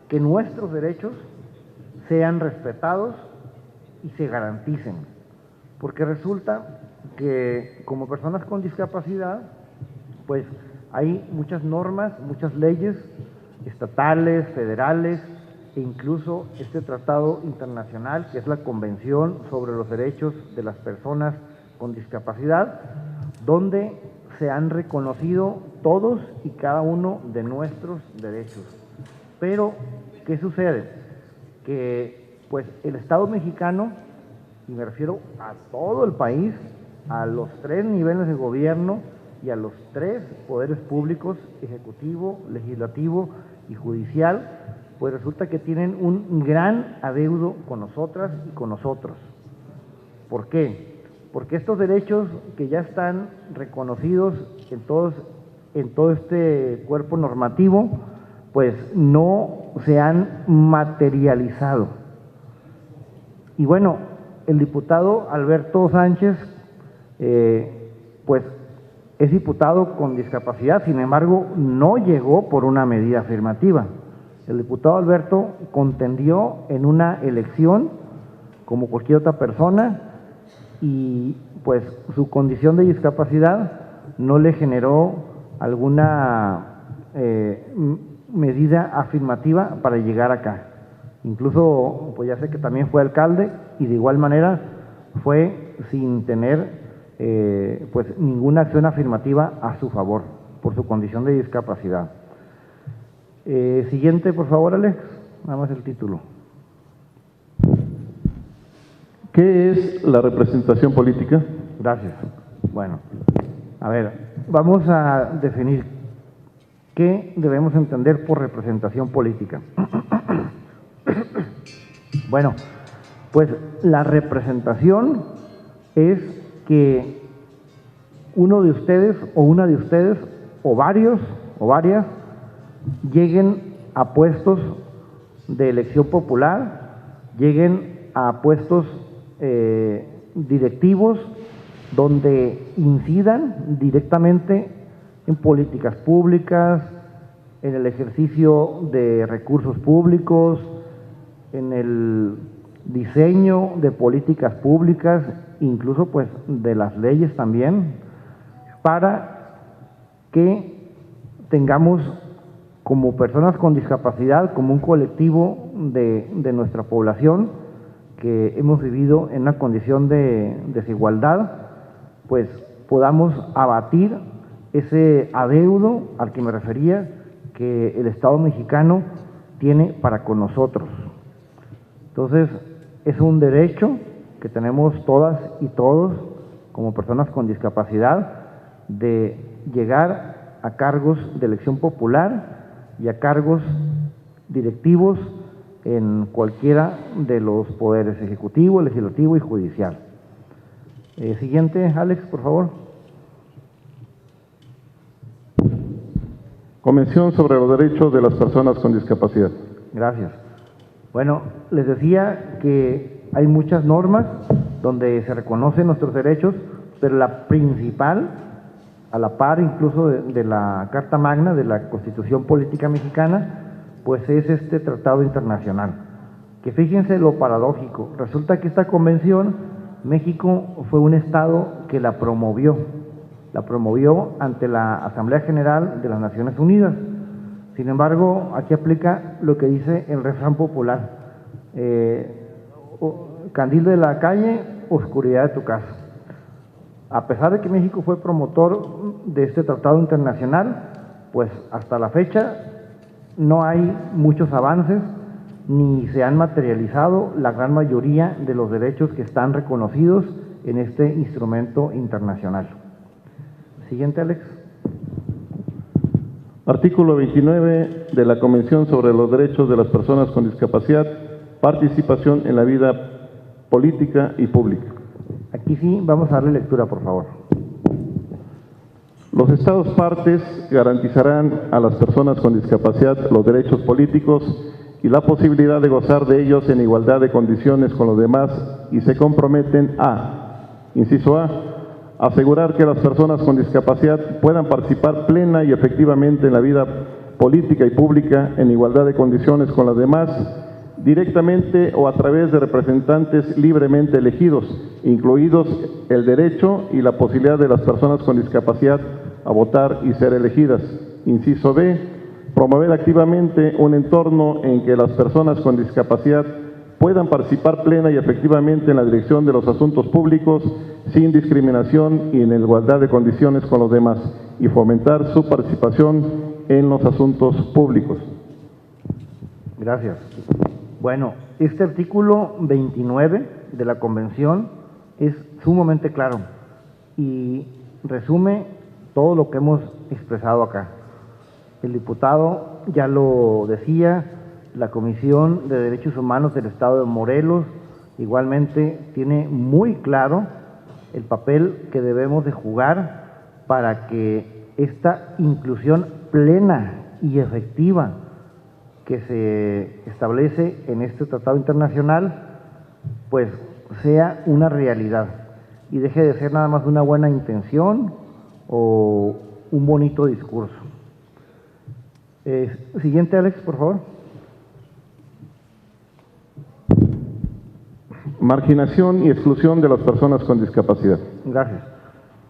que nuestros derechos sean respetados y se garanticen. Porque resulta que como personas con discapacidad, pues hay muchas normas, muchas leyes estatales, federales, e incluso este tratado internacional, que es la Convención sobre los Derechos de las Personas con Discapacidad, donde se han reconocido todos y cada uno de nuestros derechos. Pero, ¿qué sucede? Que pues el Estado mexicano, y me refiero a todo el país, a los 3 niveles de gobierno y a los 3 poderes públicos, ejecutivo, legislativo y judicial, pues resulta que tienen un gran adeudo con nosotras y con nosotros. ¿Por qué? Porque estos derechos que ya están reconocidos en todo este cuerpo normativo, pues no se han materializado. Y bueno, el diputado Alberto Sánchez, pues es diputado con discapacidad, sin embargo, no llegó por una medida afirmativa. El diputado Alberto contendió en una elección como cualquier otra persona y pues su condición de discapacidad no le generó alguna medida afirmativa para llegar acá. Incluso, pues ya sé que también fue alcalde y de igual manera fue sin tener pues ninguna acción afirmativa a su favor por su condición de discapacidad. Siguiente, por favor, Alex, nada más el título.
¿Qué es la representación política?
Gracias. Bueno, a ver, vamos a definir qué debemos entender por representación política. Bueno, pues la representación es que uno de ustedes o una de ustedes o varios o varias lleguen a puestos de elección popular, lleguen a puestos directivos donde incidan directamente en políticas públicas, en el ejercicio de recursos públicos, en el diseño de políticas públicas, incluso pues de las leyes también, para que tengamos como personas con discapacidad, como un colectivo de nuestra población que hemos vivido en una condición de desigualdad, pues podamos abatir ese adeudo al que me refería que el Estado mexicano tiene para con nosotros. Entonces, es un derecho que tenemos todas y todos como personas con discapacidad de llegar a cargos de elección popular y a cargos directivos en cualquiera de los poderes ejecutivo, legislativo y judicial. Siguiente, Alex, por favor.
Convención sobre los derechos de las personas con discapacidad.
Gracias. Bueno, les decía que hay muchas normas donde se reconocen nuestros derechos, pero la principal, a la par incluso de la Carta Magna, de la Constitución Política Mexicana, pues es este tratado internacional. Que fíjense lo paradójico, resulta que esta convención, México fue un estado que la promovió ante la Asamblea General de las Naciones Unidas. Sin embargo, aquí aplica lo que dice el refrán popular, candil de la calle, oscuridad de tu casa. A pesar de que México fue promotor de este tratado internacional, pues hasta la fecha no hay muchos avances, ni se han materializado la gran mayoría de los derechos que están reconocidos en este instrumento internacional. Siguiente, Alex.
Artículo 29 de la Convención sobre los Derechos de las Personas con Discapacidad, participación en la vida política y pública.
Aquí sí, vamos a darle lectura, por favor.
Los Estados partes garantizarán a las personas con discapacidad los derechos políticos y la posibilidad de gozar de ellos en igualdad de condiciones con los demás y se comprometen a, inciso A, asegurar que las personas con discapacidad puedan participar plena y efectivamente en la vida política y pública en igualdad de condiciones con las demás, directamente o a través de representantes libremente elegidos, incluidos el derecho y la posibilidad de las personas con discapacidad a votar y ser elegidas. Inciso B, promover activamente un entorno en que las personas con discapacidad puedan participar plena y efectivamente en la dirección de los asuntos públicos sin discriminación y en igualdad de condiciones con los demás, y fomentar su participación en los asuntos públicos.
Gracias. Bueno, este artículo 29 de la Convención es sumamente claro y resume todo lo que hemos expresado acá. El diputado ya lo decía, la Comisión de Derechos Humanos del Estado de Morelos igualmente tiene muy claro el papel que debemos de jugar para que esta inclusión plena y efectiva que se establece en este tratado internacional, pues sea una realidad y deje de ser nada más una buena intención o un bonito discurso. Siguiente, Alex, por favor.
Marginación y exclusión de las personas con discapacidad.
Gracias.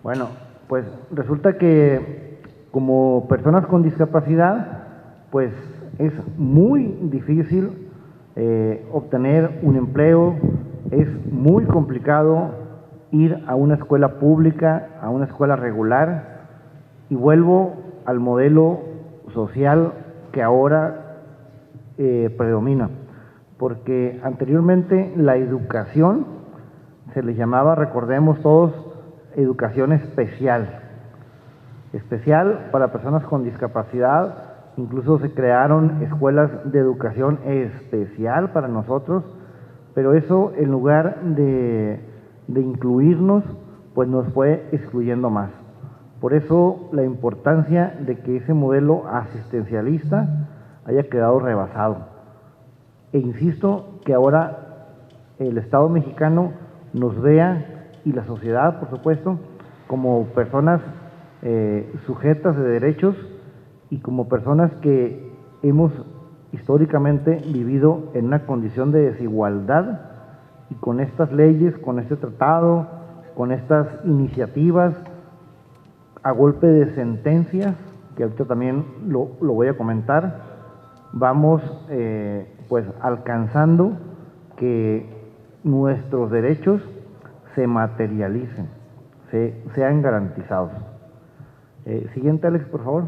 Bueno, pues resulta que como personas con discapacidad, pues es muy difícil obtener un empleo, es muy complicado ir a una escuela pública, a una escuela regular, y vuelvo al modelo social que ahora predomina, porque anteriormente la educación se le llamaba, recordemos todos, educación especial para personas con discapacidad. Incluso se crearon escuelas de educación especial para nosotros, pero eso, en lugar de incluirnos, pues nos fue excluyendo más. Por eso la importancia de que ese modelo asistencialista haya quedado rebasado. E insisto que ahora el Estado mexicano nos vea, y la sociedad, por supuesto, como personas sujetas de derechos y como personas que hemos históricamente vivido en una condición de desigualdad, y con estas leyes, con este tratado, con estas iniciativas, a golpe de sentencias, que ahorita también lo voy a comentar, vamos pues alcanzando que nuestros derechos se materialicen, sean garantizados. Siguiente, Alex, por favor.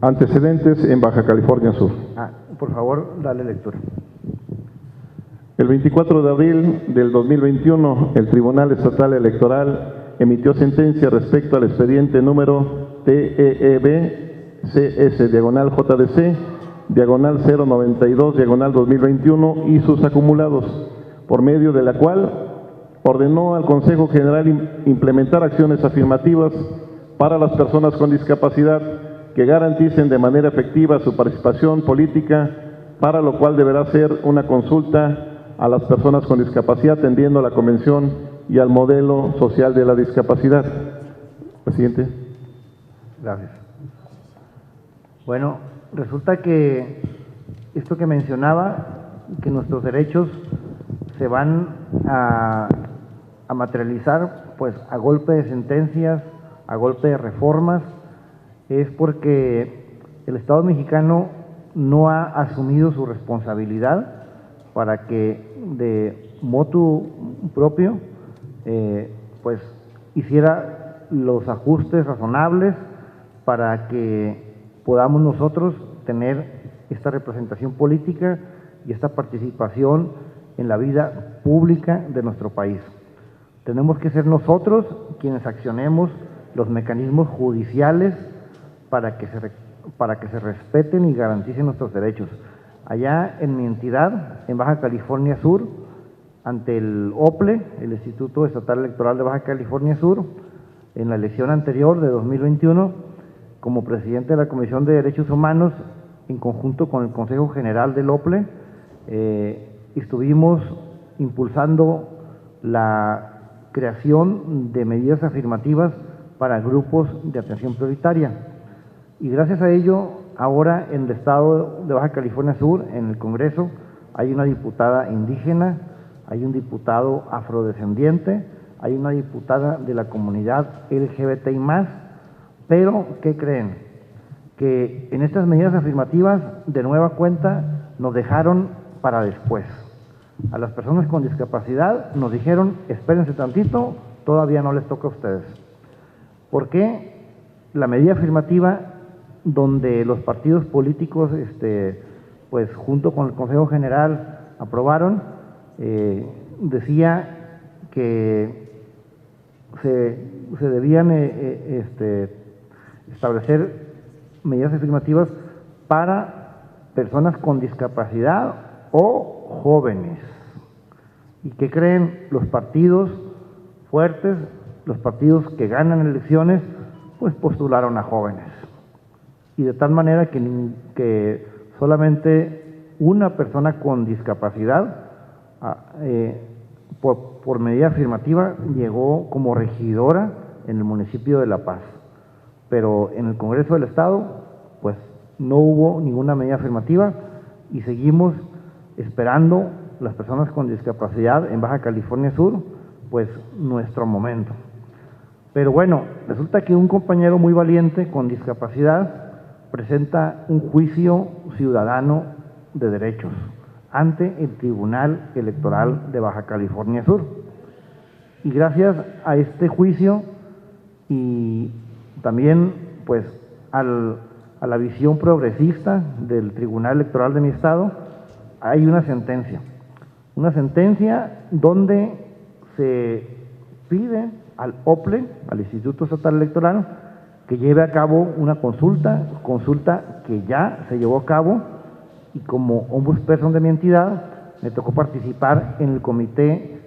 Antecedentes en Baja California Sur.
Por favor, dale lectura.
El 24 de abril del 2021, el Tribunal Estatal Electoral emitió sentencia respecto al expediente número TEEB-CS/JDC/092/2021 y sus acumulados, por medio de la cual ordenó al Consejo General implementar acciones afirmativas para las personas con discapacidad que garanticen de manera efectiva su participación política, para lo cual deberá ser una consulta a las personas con discapacidad atendiendo a la Convención y al modelo social de la discapacidad. Siguiente.
Gracias. Bueno, resulta que esto que mencionaba, que nuestros derechos se van a materializar pues a golpe de sentencias, a golpe de reformas, es porque el Estado mexicano no ha asumido su responsabilidad para que de motu propio pues hiciera los ajustes razonables para que podamos nosotros tener esta representación política y esta participación en la vida pública de nuestro país. Tenemos que ser nosotros quienes accionemos los mecanismos judiciales para que se respeten y garanticen nuestros derechos. Allá en mi entidad, en Baja California Sur, ante el OPLE, el Instituto Estatal Electoral de Baja California Sur, en la elección anterior de 2021, como presidente de la Comisión de Derechos Humanos, en conjunto con el Consejo General del OPLE, estuvimos impulsando la creación de medidas afirmativas para grupos de atención prioritaria. Y gracias a ello, ahora en el estado de Baja California Sur, en el Congreso, hay una diputada indígena, hay un diputado afrodescendiente, hay una diputada de la comunidad LGBTI+, pero ¿qué creen? Que en estas medidas afirmativas, de nueva cuenta, nos dejaron para después. A las personas con discapacidad nos dijeron, espérense tantito, todavía no les toca a ustedes. ¿Por qué? La medida afirmativa donde los partidos políticos, pues junto con el Consejo General aprobaron, decía que se debían establecer medidas afirmativas para personas con discapacidad o jóvenes. ¿Y qué creen? Los partidos fuertes, los partidos que ganan elecciones, pues postularon a jóvenes. Y de tal manera que solamente una persona con discapacidad, por medida afirmativa, llegó como regidora en el municipio de La Paz. Pero en el Congreso del Estado, pues no hubo ninguna medida afirmativa y seguimos esperando las personas con discapacidad en Baja California Sur, pues nuestro momento. Pero bueno, resulta que un compañero muy valiente con discapacidad presenta un juicio ciudadano de derechos ante el Tribunal Electoral de Baja California Sur. Y gracias a este juicio y también pues a la visión progresista del Tribunal Electoral de mi estado, hay una sentencia donde se pide al OPLE, al Instituto Estatal Electoral, que lleve a cabo una consulta que ya se llevó a cabo, y como ombudsperson de mi entidad me tocó participar en el comité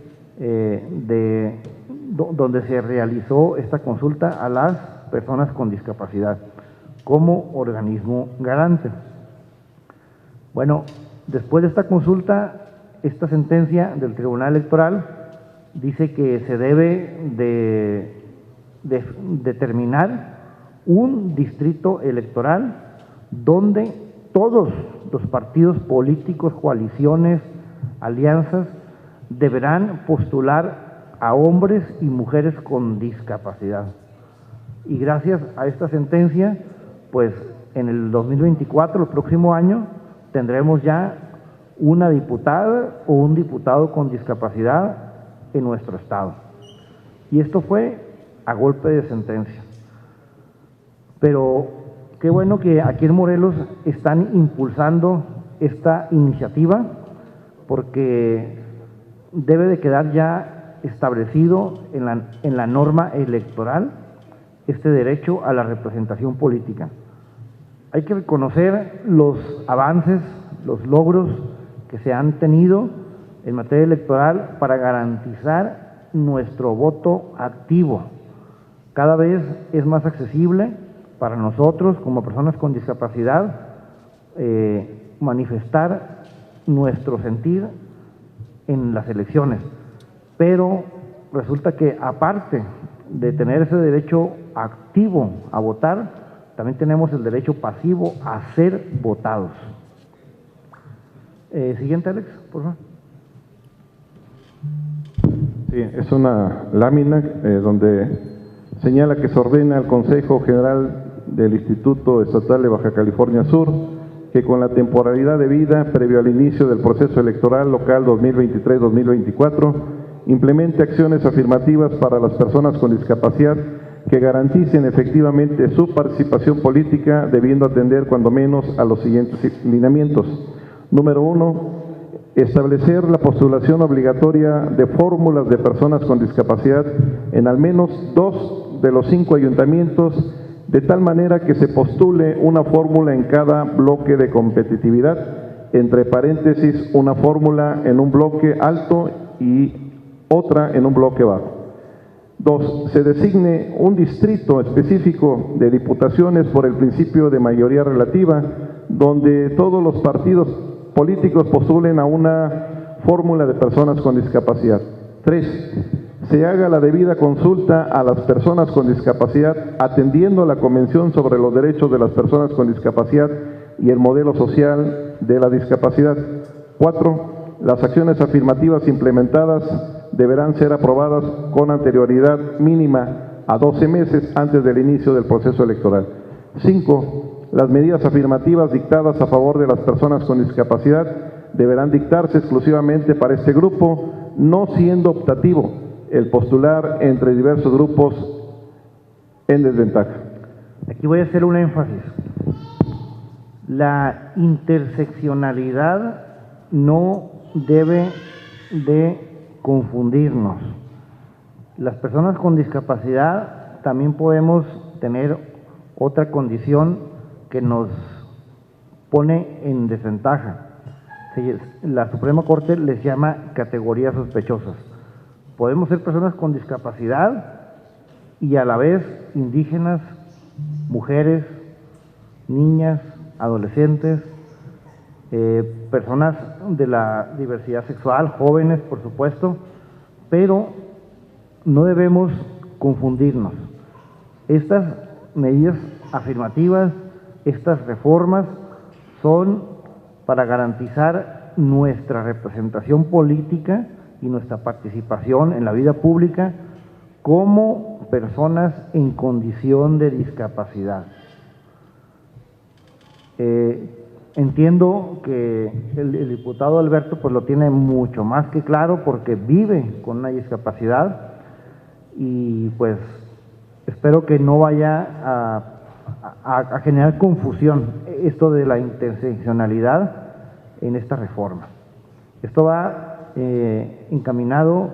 donde se realizó esta consulta a las personas con discapacidad como organismo garante. Bueno, después de esta consulta, esta sentencia del Tribunal Electoral dice que se debe de determinar un distrito electoral donde todos los partidos políticos, coaliciones, alianzas, deberán postular a hombres y mujeres con discapacidad. Y gracias a esta sentencia, pues en el 2024, el próximo año, tendremos ya una diputada o un diputado con discapacidad en nuestro estado. Y esto fue a golpe de sentencia. Pero qué bueno que aquí en Morelos están impulsando esta iniciativa, porque debe de quedar ya establecido en la norma electoral este derecho a la representación política. Hay que reconocer los avances, los logros que se han tenido en materia electoral para garantizar nuestro voto activo. Cada vez es más accesible para nosotros como personas con discapacidad manifestar nuestro sentir en las elecciones, pero resulta que aparte de tener ese derecho activo a votar, también tenemos el derecho pasivo a ser votados. Siguiente, Alex, por favor.
Sí, es una lámina donde señala que se ordena al Consejo General del Instituto Estatal de Baja California Sur que con la temporalidad debida previo al inicio del proceso electoral local 2023-2024 implemente acciones afirmativas para las personas con discapacidad que garanticen efectivamente su participación política, debiendo atender cuando menos a los siguientes lineamientos. Número 1, establecer la postulación obligatoria de fórmulas de personas con discapacidad en al menos 2 de los 5 ayuntamientos, de tal manera que se postule una fórmula en cada bloque de competitividad, entre paréntesis, una fórmula en un bloque alto y otra en un bloque bajo. 2, se designe un distrito específico de diputaciones por el principio de mayoría relativa, donde todos los partidos políticos postulen a una fórmula de personas con discapacidad. 3, se haga la debida consulta a las personas con discapacidad, atendiendo la Convención sobre los Derechos de las Personas con Discapacidad y el modelo social de la discapacidad. 4, las acciones afirmativas implementadas deberán ser aprobadas con anterioridad mínima a 12 meses antes del inicio del proceso electoral. 5, las medidas afirmativas dictadas a favor de las personas con discapacidad deberán dictarse exclusivamente para este grupo, no siendo optativo el postular entre diversos grupos en desventaja.
Aquí voy a hacer un énfasis. La interseccionalidad no debe de confundirnos. Las personas con discapacidad también podemos tener otra condición que nos pone en desventaja. La Suprema Corte les llama categorías sospechosas. Podemos ser personas con discapacidad y a la vez indígenas, mujeres, niñas, adolescentes, personas de la diversidad sexual, jóvenes, por supuesto, pero no debemos confundirnos. Estas medidas afirmativas, estas reformas, son para garantizar nuestra representación política y nuestra participación en la vida pública como personas en condición de discapacidad. Entiendo que el diputado Alberto pues lo tiene mucho más que claro porque vive con una discapacidad y pues espero que no vaya a generar confusión esto de la interseccionalidad en esta reforma. Esto va encaminado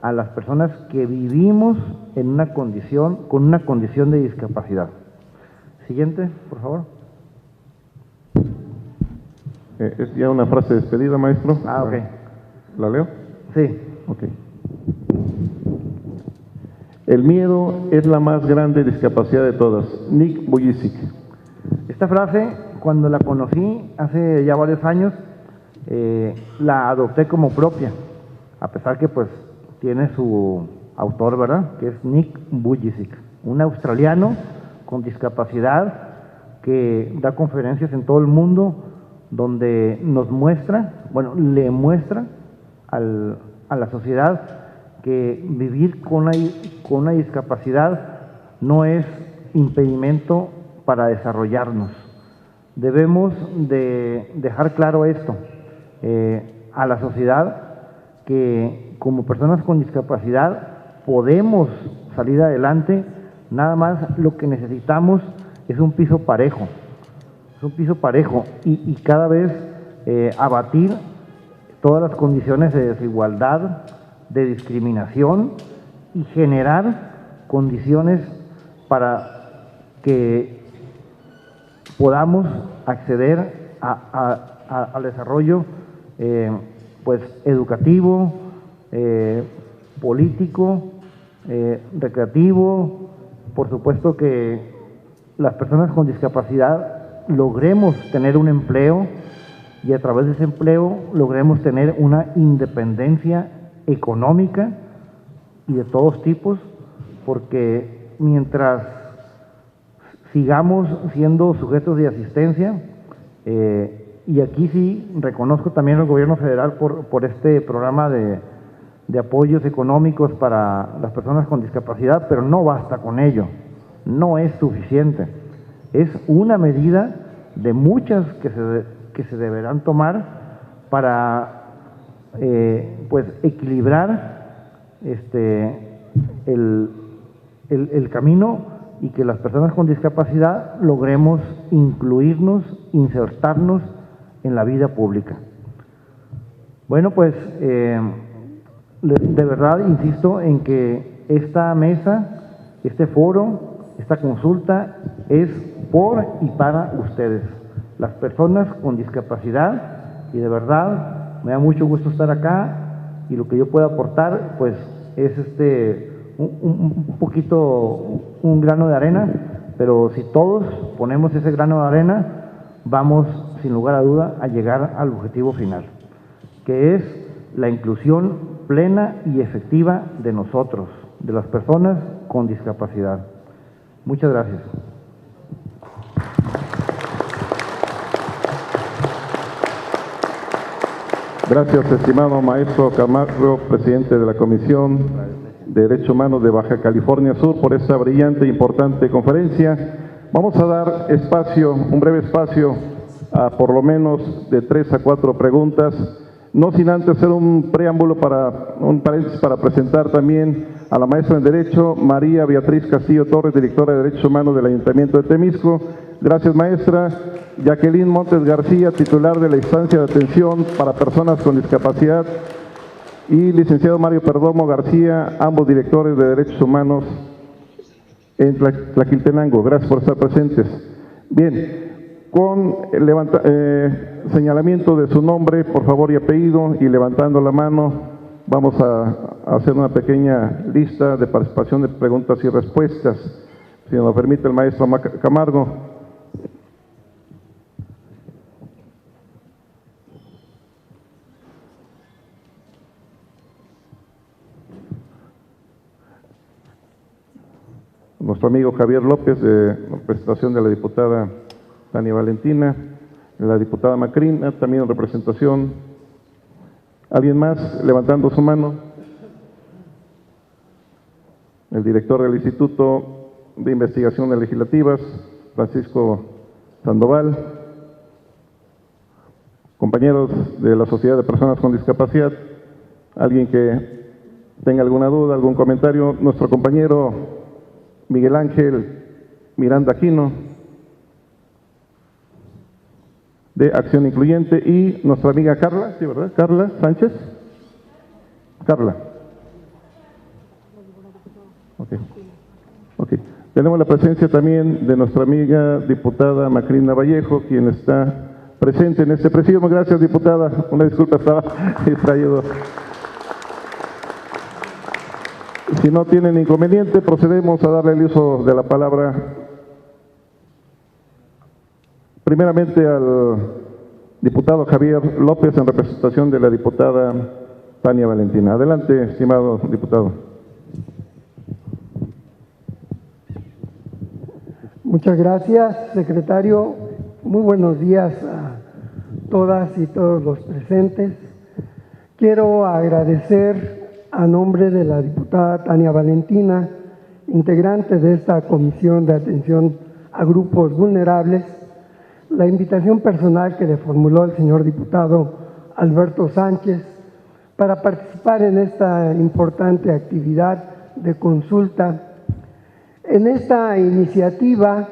a las personas que vivimos en una condición, con una condición de discapacidad. Siguiente, por favor.
Es ya una frase de despedida, maestro.
Ah, ok.
¿La leo?
Sí.
Ok. El miedo es la más grande discapacidad de todas. Nick Vujicic.
Esta frase, cuando la conocí hace ya varios años, la adopté como propia, a pesar que pues tiene su autor, ¿verdad?, que es Nick Vujicic, un australiano con discapacidad que da conferencias en todo el mundo, donde nos muestra, bueno, le muestra a la sociedad que vivir con una discapacidad no es impedimento para desarrollarnos. Debemos de dejar claro esto a la sociedad, que como personas con discapacidad podemos salir adelante, nada más lo que necesitamos es un piso parejo. Es un piso parejo y cada vez abatir todas las condiciones de desigualdad, de discriminación y generar condiciones para que podamos acceder al desarrollo pues educativo, político, recreativo. Por supuesto que las personas con discapacidad logremos tener un empleo y a través de ese empleo logremos tener una independencia económica y de todos tipos, porque mientras sigamos siendo sujetos de asistencia, y aquí sí reconozco también al gobierno federal por este programa de apoyos económicos para las personas con discapacidad, pero no basta con ello, no es suficiente. Es una medida de muchas que se deberán tomar para pues equilibrar el camino y que las personas con discapacidad logremos incluirnos, insertarnos en la vida pública. Bueno, pues de verdad insisto en que esta mesa, este foro, esta consulta es por y para ustedes, las personas con discapacidad, y de verdad me da mucho gusto estar acá y lo que yo pueda aportar pues es un poquito, un grano de arena, pero si todos ponemos ese grano de arena, vamos sin lugar a duda a llegar al objetivo final, que es la inclusión plena y efectiva de nosotros, de las personas con discapacidad. Muchas gracias.
Gracias, estimado maestro Camargo, presidente de la Comisión de Derechos Humanos de Baja California Sur, por esta brillante e importante conferencia. Vamos a dar espacio, un breve espacio, a por lo menos de 3 a 4 preguntas, no sin antes hacer un preámbulo un paréntesis para presentar también a la maestra en Derecho, María Beatriz Castillo Torres, directora de Derechos Humanos del Ayuntamiento de Temisco. Gracias, maestra. Jacqueline Montes García, titular de la Instancia de Atención para Personas con Discapacidad, y licenciado Mario Perdomo García, ambos directores de Derechos Humanos en Tlaquiltenango. Gracias por estar presentes. Bien, con señalamiento de su nombre, por favor, y apellido, y levantando la mano, vamos a hacer una pequeña lista de participación de preguntas y respuestas. Si nos lo permite el maestro Camargo. Nuestro amigo Javier López, de representación de la diputada Tania Valentina, la diputada Macrina, también en representación. ¿Alguien más levantando su mano? El director del Instituto de Investigaciones Legislativas, Francisco Sandoval. Compañeros de la Sociedad de Personas con Discapacidad, ¿alguien que tenga alguna duda, algún comentario? Nuestro compañero Miguel Ángel Miranda Aquino, de Acción Incluyente, y nuestra amiga Carla, ¿sí, verdad? Carla Sánchez. Carla. Ok. Tenemos la presencia también de nuestra amiga diputada Macrina Vallejo, quien está presente en este presidio. Gracias, diputada. Una disculpa, estaba distraído. Si no tienen inconveniente, procedemos a darle el uso de la palabra primeramente al diputado Javier López, en representación de la diputada Tania Valentina. Adelante, estimado diputado.
Muchas gracias, secretario. Muy buenos días a todas y todos los presentes. Quiero agradecer a nombre de la diputada Tania Valentina, integrante de esta Comisión de Atención a Grupos Vulnerables, la invitación personal que le formuló el señor diputado Alberto Sánchez para participar en esta importante actividad de consulta. En esta iniciativa,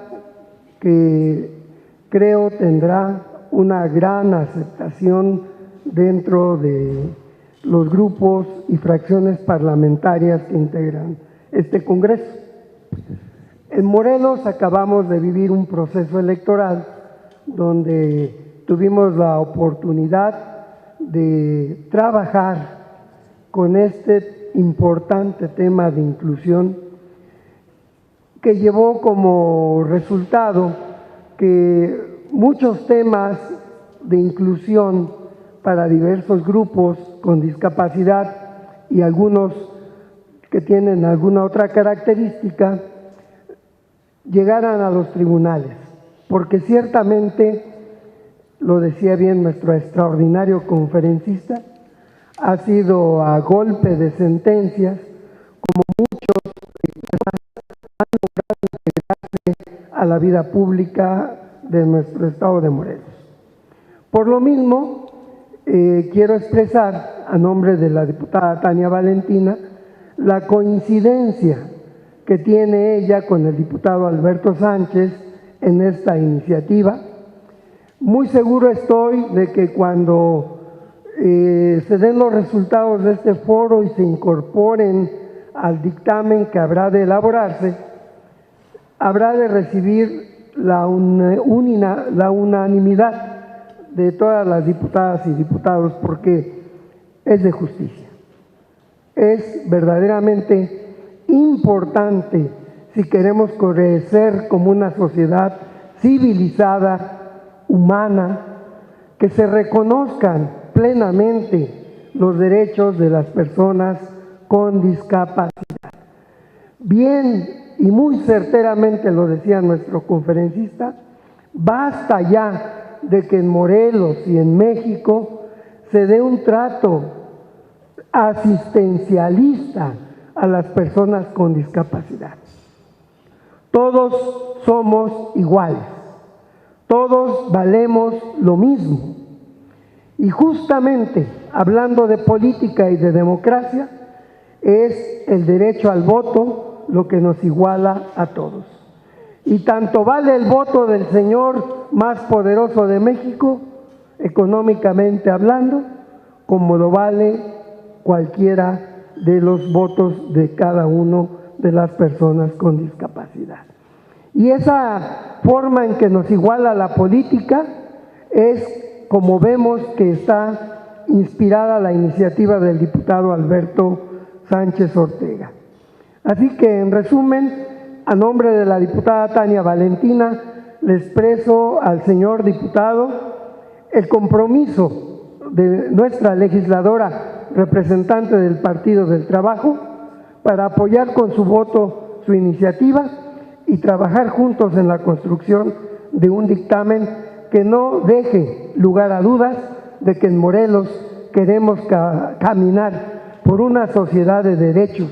que creo tendrá una gran aceptación dentro de los grupos y fracciones parlamentarias que integran este Congreso. En Morelos acabamos de vivir un proceso electoral donde tuvimos la oportunidad de trabajar con este importante tema de inclusión, que llevó como resultado que muchos temas de inclusión para diversos grupos con discapacidad y algunos que tienen alguna otra característica llegaran a los tribunales, porque ciertamente, lo decía bien nuestro extraordinario conferencista, ha sido a golpe de sentencias como muchos han logrado integrarse a la vida pública de nuestro estado de Morelos. Por lo mismo, quiero expresar a nombre de la diputada Tania Valentina la coincidencia que tiene ella con el diputado Alberto Sánchez en esta iniciativa. Muy seguro estoy de que cuando se den los resultados de este foro y se incorporen al dictamen que habrá de elaborarse, habrá de recibir la unanimidad de todas las diputadas y diputados, porque es de justicia. Es verdaderamente importante, si queremos crecer como una sociedad civilizada, humana, que se reconozcan plenamente los derechos de las personas con discapacidad. Bien y muy certeramente lo decía nuestro conferencista, basta ya de que en Morelos y en México se dé un trato asistencialista a las personas con discapacidad. Todos somos iguales, Todos valemos lo mismo. Y justamente, hablando de política y de democracia, es el derecho al voto lo que nos iguala a todos. Y tanto vale el voto del señor más poderoso de México, económicamente hablando, como lo vale cualquiera de los votos de cada uno de las personas con discapacidad. Y esa forma en que nos iguala la política es como vemos que está inspirada la iniciativa del diputado Alberto Sánchez Ortega. Así que, en resumen, a nombre de la diputada Tania Valentina, le expreso al señor diputado el compromiso de nuestra legisladora representante del Partido del Trabajo para apoyar con su voto su iniciativa y trabajar juntos en la construcción de un dictamen que no deje lugar a dudas de que en Morelos queremos caminar por una sociedad de derechos,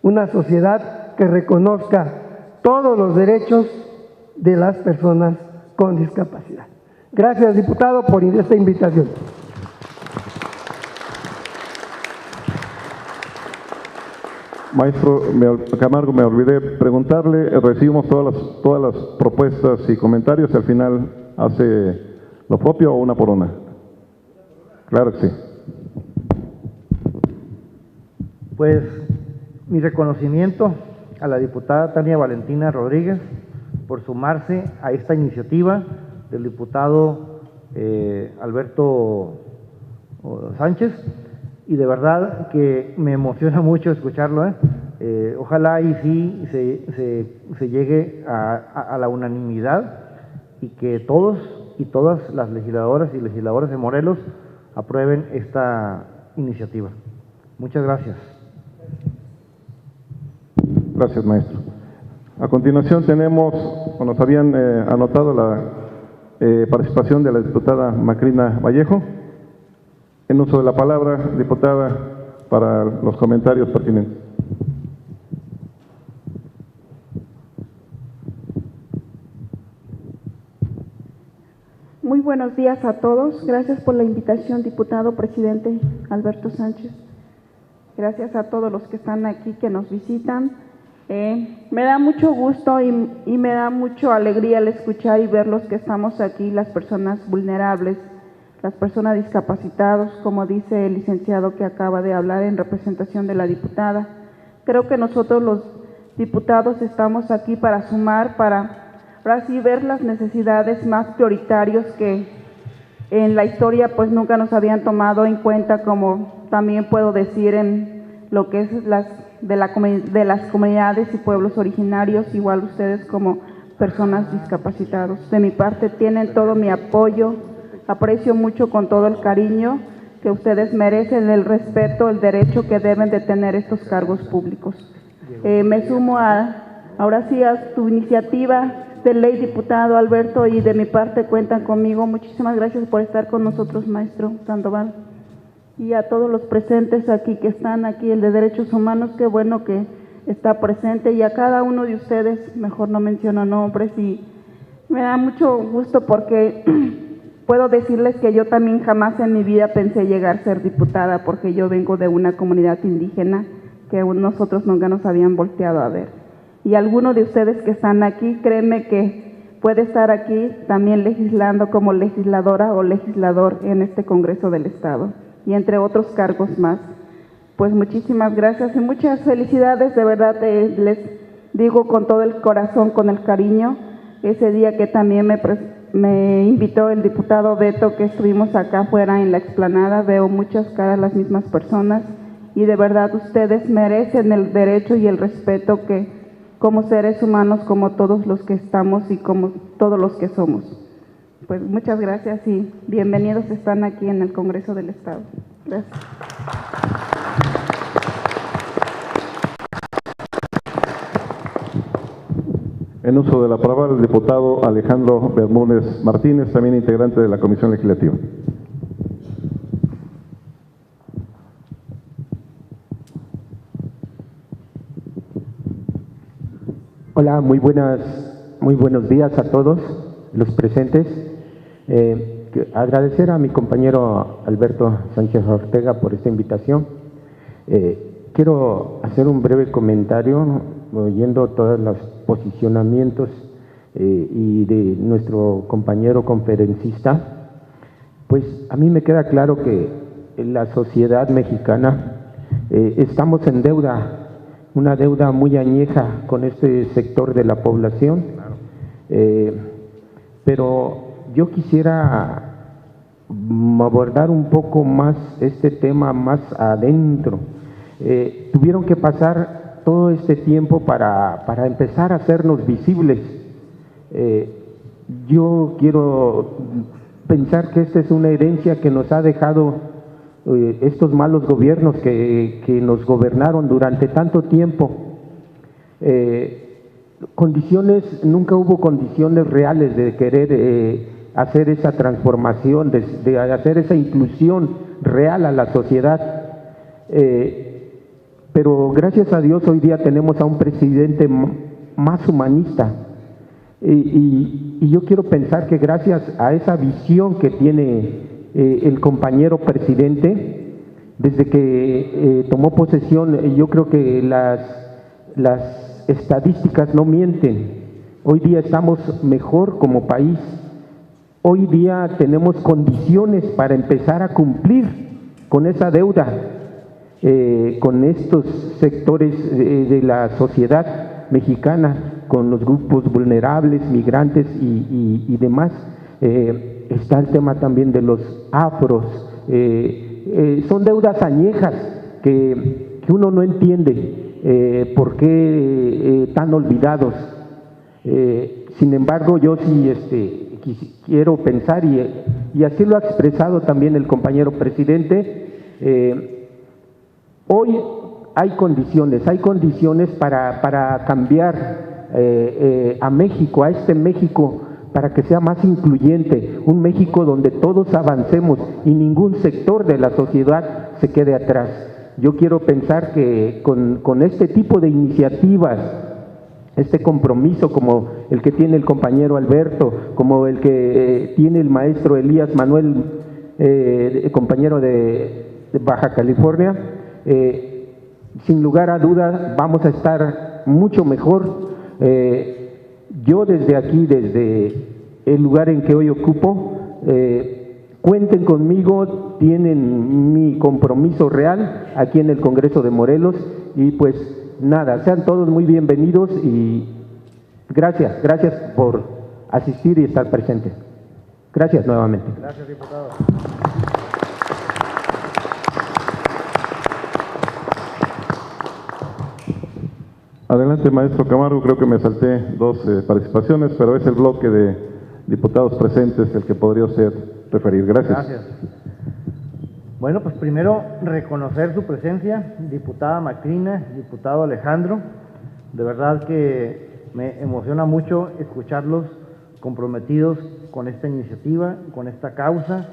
una sociedad que reconozca todos los derechos de las personas con discapacidad. Gracias, diputado, por esta invitación.
Maestro Camargo, me olvidé preguntarle, recibimos todas las propuestas y comentarios y al final hace lo propio o una por una. Claro que sí.
Pues mi reconocimiento a la diputada Tania Valentina Rodríguez por sumarse a esta iniciativa del diputado Alberto Sánchez, y de verdad que me emociona mucho escucharlo. Ojalá y sí se llegue a la unanimidad y que todos y todas las legisladoras y legisladores de Morelos aprueben esta iniciativa. Muchas gracias.
Gracias, maestro. A continuación tenemos, o nos habían anotado la participación de la diputada Macrina Vallejo. En uso de la palabra, diputada, para los comentarios pertinentes.
Muy buenos días a todos. Gracias por la invitación, diputado presidente Alberto Sánchez. Gracias a todos los que están aquí, que nos visitan. Me da mucho gusto y me da mucha alegría al escuchar y ver los que estamos aquí, las personas vulnerables, las personas discapacitadas, como dice el licenciado que acaba de hablar en representación de la diputada. Creo que nosotros los diputados estamos aquí para sumar, para ahora sí ver las necesidades más prioritarias que en la historia pues nunca nos habían tomado en cuenta, como también puedo decir en lo que es de las comunidades y pueblos originarios, igual ustedes como personas discapacitadas. De mi parte tienen todo mi apoyo. Aprecio mucho con todo el cariño que ustedes merecen, el respeto, el derecho que deben de tener estos cargos públicos. Me sumo ahora sí a tu iniciativa de ley, diputado Alberto, y de mi parte cuentan conmigo. Muchísimas gracias por estar con nosotros, maestro Sandoval. Y a todos los presentes aquí que están aquí, el de Derechos Humanos, qué bueno que está presente, y a cada uno de ustedes, mejor no menciono nombres, y me da mucho gusto porque puedo decirles que yo también jamás en mi vida pensé llegar a ser diputada, porque yo vengo de una comunidad indígena que nosotros nunca nos habían volteado a ver. Y alguno de ustedes que están aquí, créeme que puede estar aquí también legislando como legisladora o legislador en este Congreso del Estado, y entre otros cargos más. Pues muchísimas gracias y muchas felicidades, de verdad les digo con todo el corazón, con el cariño. Ese día que también me invitó el diputado Beto, que estuvimos acá afuera en la explanada, veo muchas caras, las mismas personas, y de verdad ustedes merecen el derecho y el respeto que como seres humanos, como todos los que estamos y como todos los que somos. Pues muchas gracias y bienvenidos están aquí en el Congreso del Estado. Gracias.
En uso de la palabra, el diputado Alejandro Bermúdez Martínez, también integrante de la Comisión Legislativa.
Hola, muy buenos días a todos. los presentes. Agradecer a mi compañero Alberto Sánchez Ortega por esta invitación. Quiero hacer un breve comentario, oyendo todos los posicionamientos y de nuestro compañero conferencista. Pues a mí me queda claro que la sociedad mexicana estamos en deuda, una deuda muy añeja con este sector de la población. Pero yo quisiera abordar un poco más este tema más adentro. Tuvieron que pasar todo este tiempo para empezar a hacernos visibles. Yo quiero pensar que esta es una herencia que nos ha dejado estos malos gobiernos que nos gobernaron durante tanto tiempo. Nunca hubo condiciones reales de querer hacer esa transformación, de hacer esa inclusión real a la sociedad. Pero gracias a Dios hoy día tenemos a un presidente más humanista. Y yo quiero pensar que gracias a esa visión que tiene el compañero presidente, desde que tomó posesión, yo creo que las estadísticas no mienten. Hoy día estamos mejor como país. Hoy día tenemos condiciones para empezar a cumplir con esa deuda, con estos sectores de la sociedad mexicana, con los grupos vulnerables, migrantes y demás. Está el tema también de los afros. Son deudas añejas que uno no entiende por qué tan olvidados. Sin embargo, yo sí quiero pensar, y así lo ha expresado también el compañero presidente, hoy hay condiciones para cambiar a México, a este México, para que sea más incluyente, un México donde todos avancemos y ningún sector de la sociedad se quede atrás. Yo quiero pensar que con este tipo de iniciativas, este compromiso como el que tiene el compañero Alberto, como el que tiene el maestro Elías Manuel, compañero de Baja California, sin lugar a dudas vamos a estar mucho mejor. Yo desde aquí, desde el lugar en que hoy ocupo, cuenten conmigo, tienen mi compromiso real aquí en el Congreso de Morelos, y pues nada, sean todos muy bienvenidos y gracias por asistir y estar presentes. Gracias nuevamente.
Gracias, diputado.
Adelante, maestro Camargo. Creo que me salté dos participaciones, pero es el bloque de diputados presentes el que podría usted referir. Gracias.
Gracias. Bueno, pues primero reconocer su presencia, diputada Macrina, diputado Alejandro. De verdad que me emociona mucho escucharlos comprometidos con esta iniciativa, con esta causa.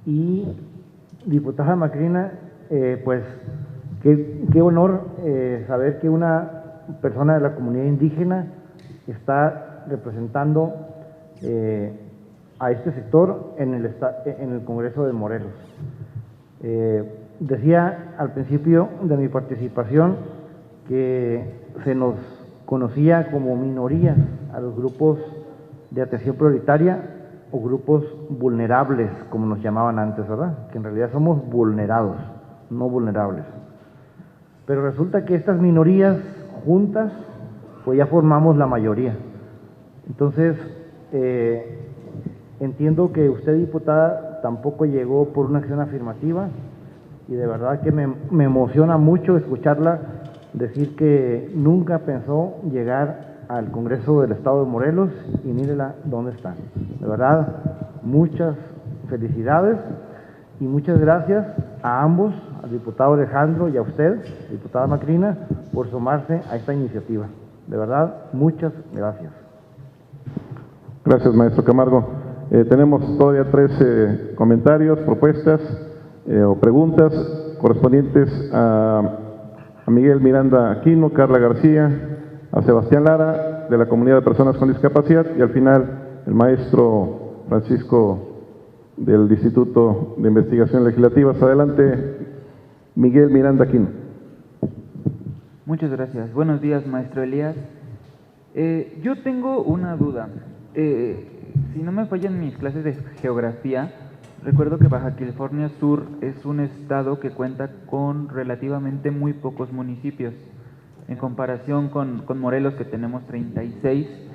Y diputada Macrina, pues qué honor saber que una persona de la comunidad indígena está representando a este sector en el Congreso de Morelos. Decía al principio de mi participación que se nos conocía como minoría a los grupos de atención prioritaria o grupos vulnerables, como nos llamaban antes, ¿verdad? Que en realidad somos vulnerados, no vulnerables. Pero resulta que estas minorías juntas, pues ya formamos la mayoría. Entonces, entiendo que usted, diputada, tampoco llegó por una acción afirmativa, y de verdad que me emociona mucho escucharla decir que nunca pensó llegar al Congreso del Estado de Morelos, y mírela dónde está. De verdad, muchas felicidades y muchas gracias a ambos, al diputado Alejandro y a usted, diputada Macrina, por sumarse a esta iniciativa. De verdad, muchas gracias.
Gracias, maestro Camargo. Tenemos todavía 3 comentarios, propuestas o preguntas correspondientes a Miguel Miranda Aquino, Carla García, a Sebastián Lara, de la Comunidad de Personas con Discapacidad, y al final el maestro Francisco del Instituto de Investigación Legislativas. Adelante, Miguel Miranda Aquino.
Muchas gracias. Buenos días, maestro Elías. Yo tengo una duda. Si no me fallan mis clases de geografía, recuerdo que Baja California Sur es un estado que cuenta con relativamente muy pocos municipios, en comparación con Morelos, que tenemos 36.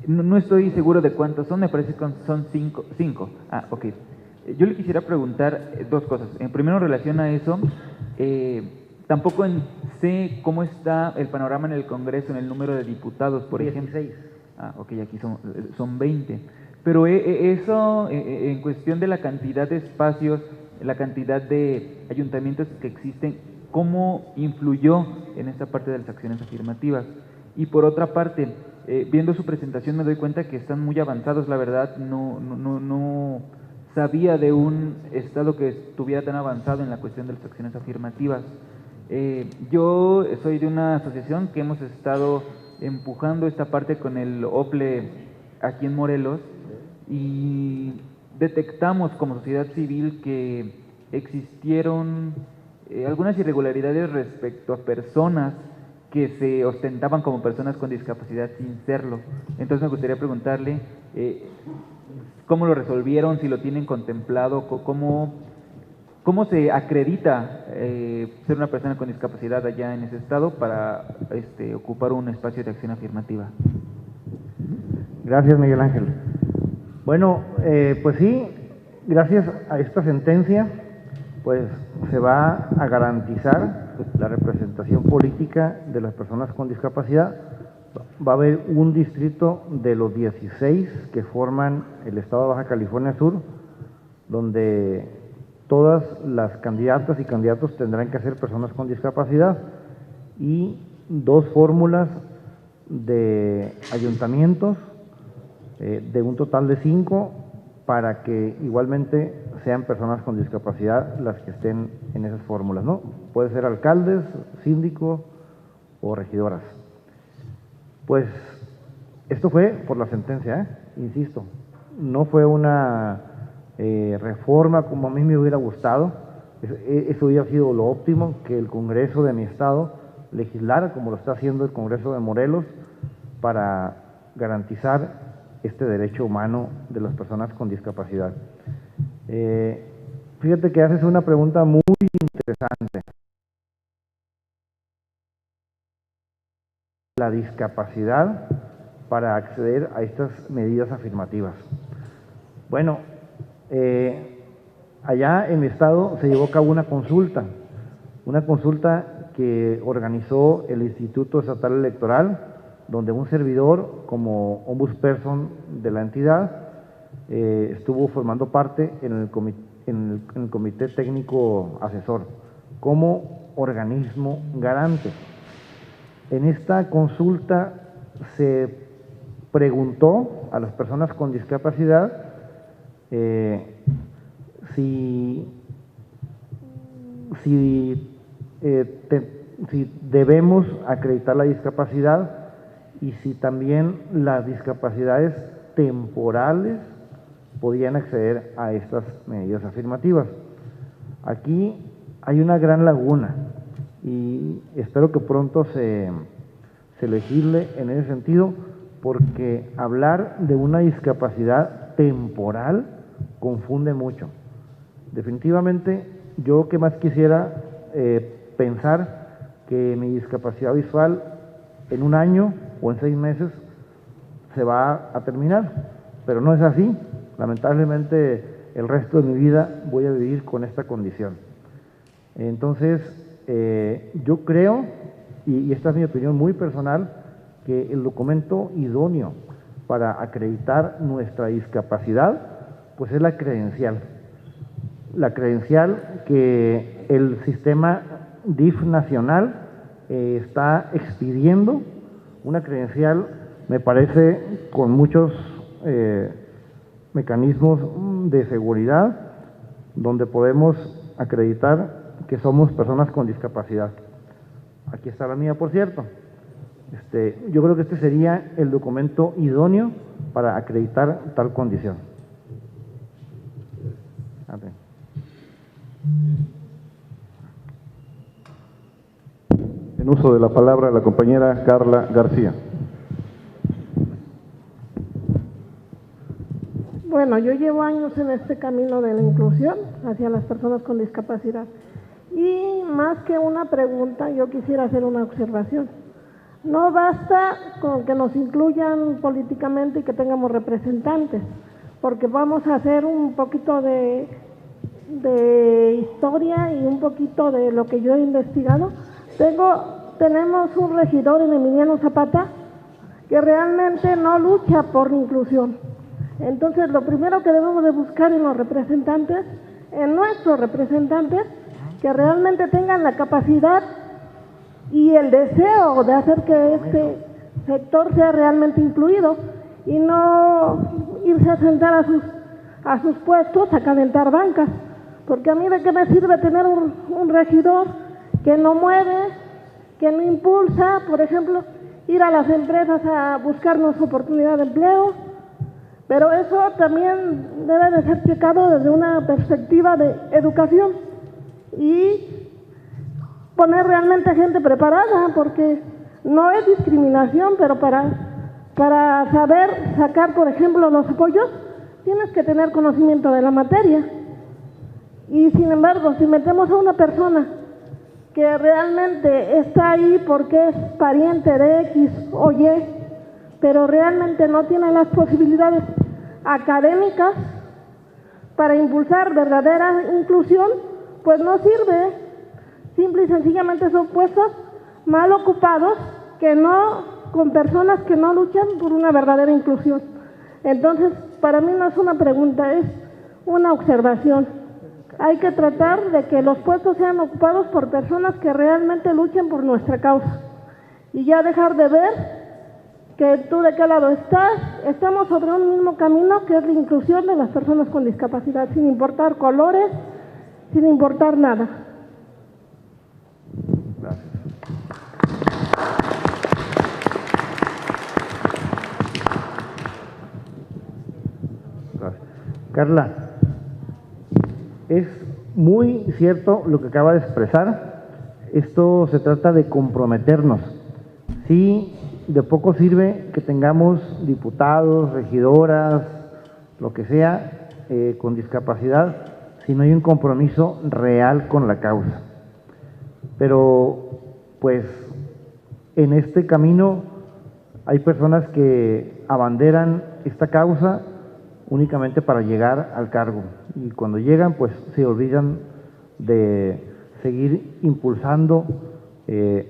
No estoy seguro de cuántos son, me parece que son 5. Ah, ok. Yo le quisiera preguntar dos cosas. En primero, en relación a eso, tampoco sé cómo está el panorama en el Congreso, en el número de diputados, por ejemplo.
16.
Ah, ok, aquí son 20. Pero eso, en cuestión de la cantidad de espacios, la cantidad de ayuntamientos que existen, ¿cómo influyó en esta parte de las acciones afirmativas? Y por otra parte, viendo su presentación me doy cuenta que están muy avanzados, la verdad, no sabía de un estado que estuviera tan avanzado en la cuestión de las acciones afirmativas. Yo soy de una asociación que hemos estado empujando esta parte con el OPLE aquí en Morelos y detectamos como sociedad civil que existieron algunas irregularidades respecto a personas que se ostentaban como personas con discapacidad sin serlo. Entonces me gustaría preguntarle cómo lo resolvieron, si lo tienen contemplado, cómo se acredita ser una persona con discapacidad allá en ese estado para ocupar un espacio de acción afirmativa.
Gracias, Miguel Ángel. Bueno, pues sí, gracias a esta sentencia, pues se va a garantizar la representación política de las personas con discapacidad. Va a haber un distrito de los 16 que forman el estado de Baja California Sur, donde todas las candidatas y candidatos tendrán que ser personas con discapacidad, y 2 fórmulas de ayuntamientos, de un total de 5, para que igualmente sean personas con discapacidad las que estén en esas fórmulas, ¿no? Puede ser alcaldes, síndicos o regidoras. Pues esto fue por la sentencia, insisto, no fue una reforma como a mí me hubiera gustado. Eso hubiera sido lo óptimo, que el Congreso de mi estado legislara como lo está haciendo el Congreso de Morelos para garantizar este derecho humano de las personas con discapacidad. Fíjate que haces una pregunta muy interesante. La discapacidad para acceder a estas medidas afirmativas. Bueno, allá en mi estado se llevó a cabo una consulta que organizó el Instituto Estatal Electoral, donde un servidor, como ombudsperson de la entidad, estuvo formando parte en el Comité Técnico Asesor, como organismo garante. En esta consulta se preguntó a las personas con discapacidad si debemos acreditar la discapacidad y si también las discapacidades temporales podían acceder a estas medidas afirmativas. Aquí hay una gran laguna y espero que pronto se legisle en ese sentido, porque hablar de una discapacidad temporal confunde mucho. Definitivamente, yo que más quisiera pensar que mi discapacidad visual en un año o en 6 meses se va a terminar, pero no es así. Lamentablemente, el resto de mi vida voy a vivir con esta condición. Entonces, yo creo, y esta es mi opinión muy personal, que el documento idóneo para acreditar nuestra discapacidad, pues es la credencial. La credencial que el sistema DIF nacional está expidiendo, una credencial, me parece, con muchos mecanismos de seguridad, donde podemos acreditar que somos personas con discapacidad. Aquí está la mía, por cierto. Yo creo que este sería el documento idóneo para acreditar tal condición.
En uso de la palabra, la compañera Carla García.
Bueno, yo llevo años en este camino de la inclusión hacia las personas con discapacidad. Y más que una pregunta, yo quisiera hacer una observación. No basta con que nos incluyan políticamente y que tengamos representantes, porque vamos a hacer un poquito de historia y un poquito de lo que yo he investigado. Tenemos un regidor en Emiliano Zapata que realmente no lucha por la inclusión. Entonces, lo primero que debemos de buscar en los representantes, en nuestros representantes, que realmente tengan la capacidad y el deseo de hacer que este sector sea realmente incluido y no irse a sentar a sus puestos a calentar bancas, porque a mí de qué me sirve tener un regidor que no mueve, que no impulsa, por ejemplo, ir a las empresas a buscarnos oportunidad de empleo, pero eso también debe de ser checado desde una perspectiva de educación y poner realmente gente preparada, porque no es discriminación, pero para saber sacar, por ejemplo, los apoyos, tienes que tener conocimiento de la materia. Y sin embargo, si metemos a una persona que realmente está ahí porque es pariente de X o Y, pero realmente no tiene las posibilidades académicas para impulsar verdadera inclusión, pues no sirve. Simple y sencillamente son puestos mal ocupados con personas que no luchan por una verdadera inclusión. Entonces, para mí no es una pregunta, es una observación. Hay que tratar de que los puestos sean ocupados por personas que realmente luchen por nuestra causa. Y ya dejar de ver que tú de qué lado estás. Estamos sobre un mismo camino, que es la inclusión de las personas con discapacidad, sin importar colores, sin importar nada.
Gracias. Carla, es muy cierto lo que acaba de expresar. Esto se trata de comprometernos. Sí, de poco sirve que tengamos diputados, regidoras, lo que sea, con discapacidad, si no hay un compromiso real con la causa. Pero, pues, en este camino hay personas que abanderan esta causa únicamente para llegar al cargo, y cuando llegan, pues, se olvidan de seguir impulsando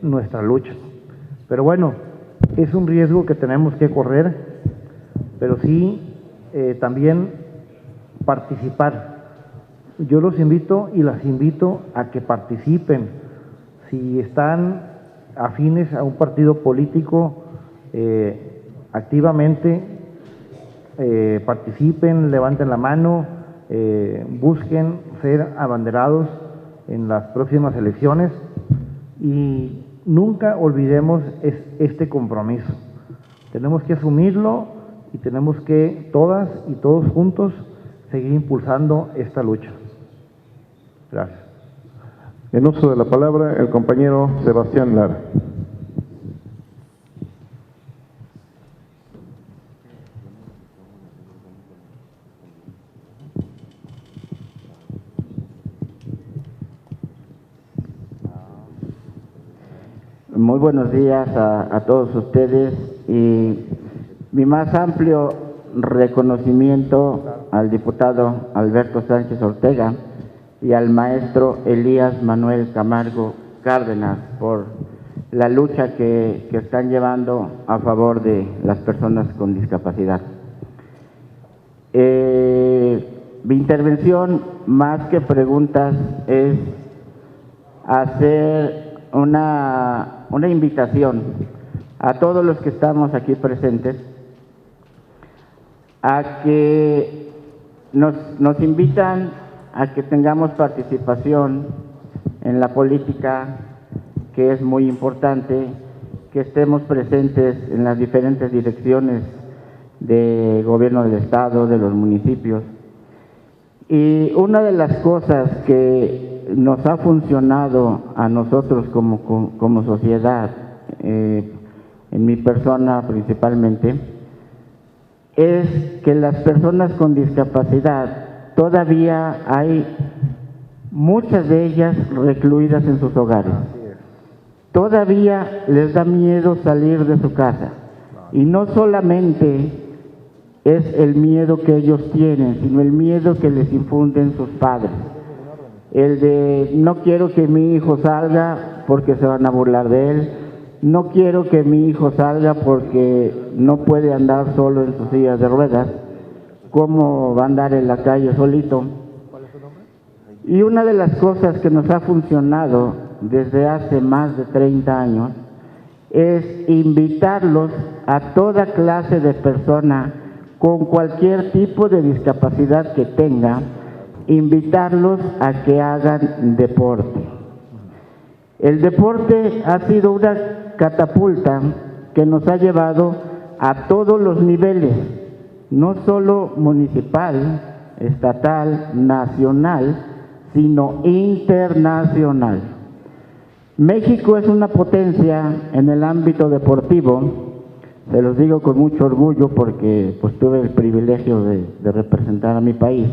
nuestra lucha. Pero bueno, es un riesgo que tenemos que correr, pero sí también participar. Yo los invito y las invito a que participen. Si están afines a un partido político, activamente participen, levanten la mano, busquen ser abanderados en las próximas elecciones y nunca olvidemos este compromiso. Tenemos que asumirlo y tenemos que todas y todos juntos seguir impulsando esta lucha. Gracias.
En uso de la palabra, el compañero Sebastián Lara.
Muy buenos días a todos ustedes y mi más amplio reconocimiento al diputado Alberto Sánchez Ortega y al maestro Elías Manuel Camargo Cárdenas por la lucha que están llevando a favor de las personas con discapacidad. Mi intervención, más que preguntas, es hacer una invitación a todos los que estamos aquí presentes a que nos invitan a que tengamos participación en la política, que es muy importante, que estemos presentes en las diferentes direcciones de gobierno del Estado, de los municipios. Y una de las cosas que nos ha funcionado a nosotros como sociedad, en mi persona principalmente, es que las personas con discapacidad todavía hay muchas de ellas recluidas en sus hogares. Todavía les da miedo salir de su casa. Y no solamente es el miedo que ellos tienen, sino el miedo que les infunden sus padres. El de no quiero que mi hijo salga porque se van a burlar de él, no quiero que mi hijo salga porque no puede andar solo en sus sillas de ruedas, ¿cómo va a andar en la calle solito? Y una de las cosas que nos ha funcionado desde hace más de 30 años es invitarlos a toda clase de persona con cualquier tipo de discapacidad que tenga, invitarlos a que hagan deporte. El deporte ha sido una catapulta que nos ha llevado a todos los niveles, no solo municipal, estatal, nacional, sino internacional. México es una potencia en el ámbito deportivo. Se los digo con mucho orgullo porque pues tuve el privilegio de representar a mi país.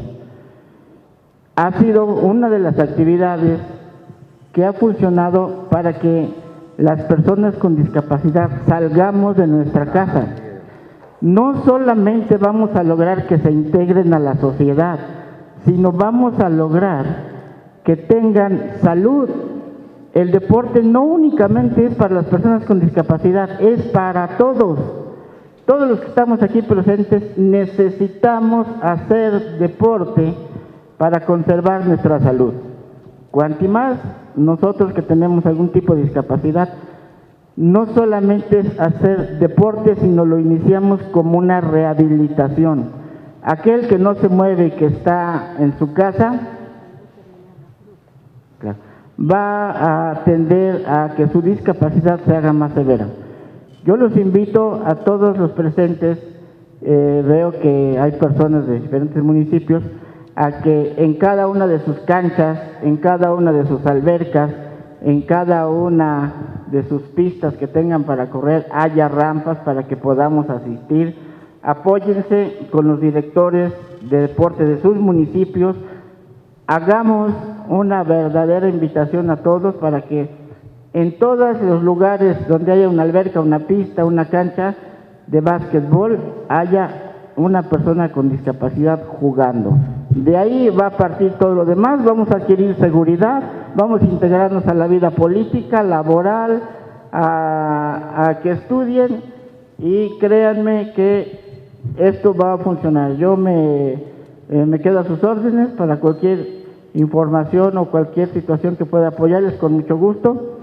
Ha sido una de las actividades que ha funcionado para que las personas con discapacidad salgamos de nuestra casa. No solamente vamos a lograr que se integren a la sociedad, sino vamos a lograr que tengan salud. El deporte no únicamente es para las personas con discapacidad, es para todos. Todos los que estamos aquí presentes necesitamos hacer deporte para conservar nuestra salud. Cuanto más nosotros que tenemos algún tipo de discapacidad, no solamente es hacer deporte, sino lo iniciamos como una rehabilitación. Aquel que no se mueve y que está en su casa, va a tender a que su discapacidad se haga más severa. Yo los invito a todos los presentes, veo que hay personas de diferentes municipios, a que en cada una de sus canchas, en cada una de sus albercas, en cada una de sus pistas que tengan para correr, haya rampas para que podamos asistir. Apóyense con los directores de deporte de sus municipios. Hagamos una verdadera invitación a todos para que en todos los lugares donde haya una alberca, una pista, una cancha de básquetbol, haya una persona con discapacidad jugando. De ahí va a partir todo lo demás, vamos a adquirir seguridad, vamos a integrarnos a la vida política, laboral, a que estudien, y créanme que esto va a funcionar. Yo me quedo a sus órdenes para cualquier información o cualquier situación que pueda apoyarles, con mucho gusto.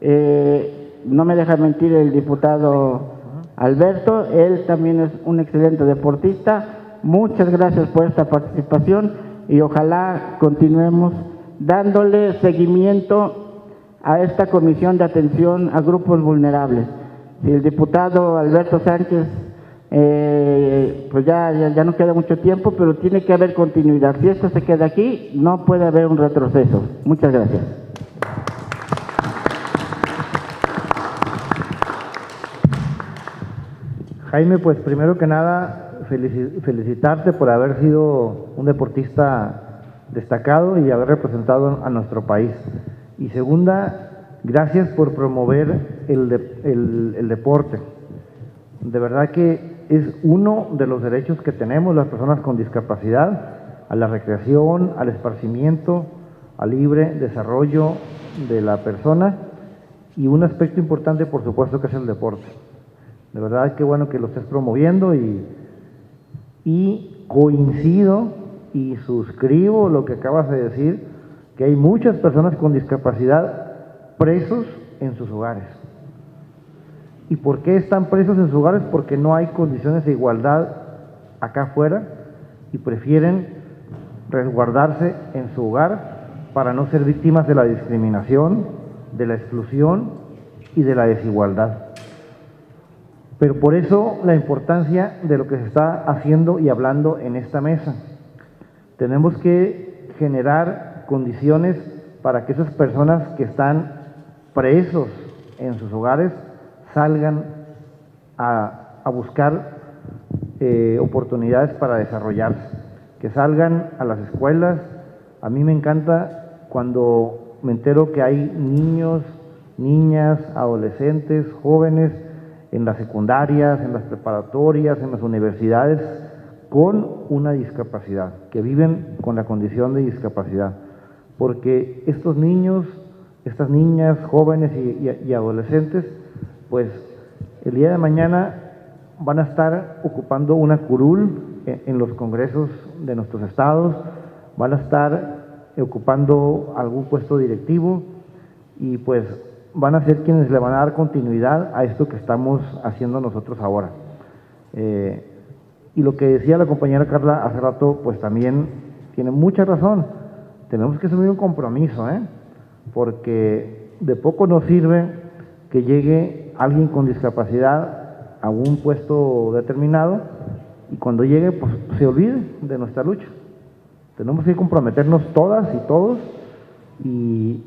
No me deja mentir el diputado Alberto, él también es un excelente deportista. Muchas gracias por esta participación y ojalá continuemos dándole seguimiento a esta comisión de atención a grupos vulnerables. Si el diputado Alberto Sánchez, pues ya no queda mucho tiempo, pero tiene que haber continuidad. Si esto se queda aquí, no puede haber un retroceso. Muchas gracias.
Jaime, pues primero que nada, felicitarte por haber sido un deportista destacado y haber representado a nuestro país. Y segunda, gracias por promover el deporte. De verdad que es uno de los derechos que tenemos las personas con discapacidad, a la recreación, al esparcimiento, al libre desarrollo de la persona, y un aspecto importante, por supuesto, que es el deporte. De verdad que bueno que lo estés promoviendo, y coincido y suscribo lo que acabas de decir, que hay muchas personas con discapacidad presos en sus hogares. ¿Y por qué están presos en sus hogares? Porque no hay condiciones de igualdad acá afuera y prefieren resguardarse en su hogar para no ser víctimas de la discriminación, de la exclusión y de la desigualdad. Pero por eso la importancia de lo que se está haciendo y hablando en esta mesa. Tenemos que generar condiciones para que esas personas que están presos en sus hogares salgan a buscar oportunidades para desarrollarse, que salgan a las escuelas. A mí me encanta cuando me entero que hay niños, niñas, adolescentes, jóvenes en las secundarias, en las preparatorias, en las universidades, con una discapacidad, que viven con la condición de discapacidad, porque estos niños, estas niñas, jóvenes y adolescentes, pues el día de mañana van a estar ocupando una curul en los congresos de nuestros estados, van a estar ocupando algún puesto directivo y pues van a ser quienes le van a dar continuidad a esto que estamos haciendo nosotros ahora. Y lo que decía la compañera Carla hace rato, pues también tiene mucha razón. Tenemos que asumir un compromiso, porque de poco nos sirve que llegue alguien con discapacidad a un puesto determinado y cuando llegue, pues se olvide de nuestra lucha. Tenemos que comprometernos todas y todos y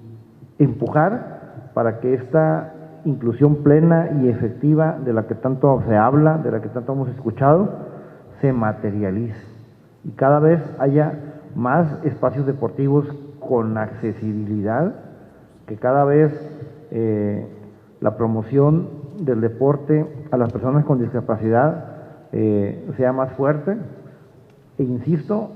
empujar para que esta inclusión plena y efectiva de la que tanto se habla, de la que tanto hemos escuchado, se materialice y cada vez haya más espacios deportivos con accesibilidad, que cada vez la promoción del deporte a las personas con discapacidad sea más fuerte e insisto,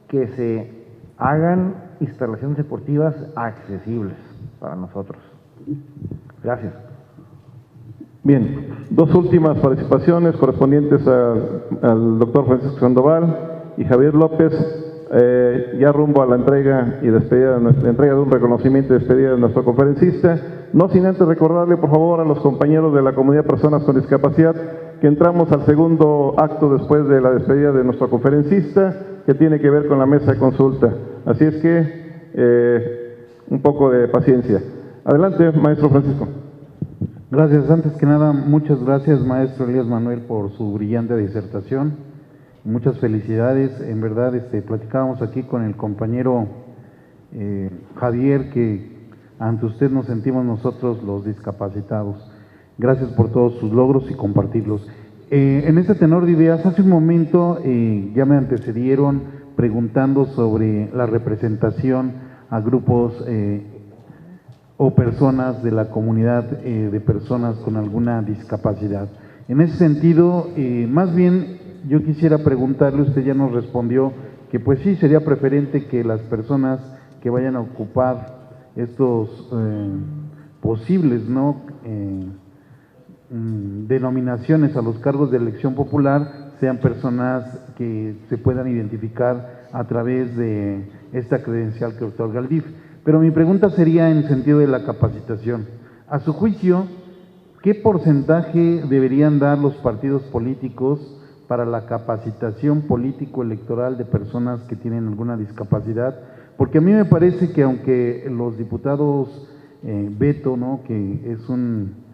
que se hagan instalaciones deportivas accesibles para nosotros. Gracias.
Bien, dos últimas participaciones correspondientes al doctor Francisco Sandoval y Javier López, ya rumbo a la entrega y despedida, la entrega de un reconocimiento y despedida de nuestro conferencista, no sin antes recordarle por favor a los compañeros de la comunidad de personas con discapacidad que entramos al segundo acto después de la despedida de nuestro conferencista, que tiene que ver con la mesa de consulta. Así es que un poco de paciencia. Adelante, maestro Francisco.
Gracias. Antes que nada, muchas gracias, maestro Elías Manuel, por su brillante disertación. Muchas felicidades. En verdad, platicábamos aquí con el compañero Javier, que ante usted nos sentimos nosotros los discapacitados. Gracias por todos sus logros y compartirlos. En este tenor de ideas, hace un momento ya me antecedieron preguntando sobre la representación a grupos o personas de la comunidad de personas con alguna discapacidad. En ese sentido, más bien yo quisiera preguntarle, usted ya nos respondió que pues sí, sería preferente que las personas que vayan a ocupar estos posibles denominaciones a los cargos de elección popular sean personas que se puedan identificar a través de esta credencial que otorga el DIF. Pero mi pregunta sería en sentido de la capacitación. A su juicio, ¿qué porcentaje deberían dar los partidos políticos para la capacitación político-electoral de personas que tienen alguna discapacidad? Porque a mí me parece que aunque los diputados Beto, que es un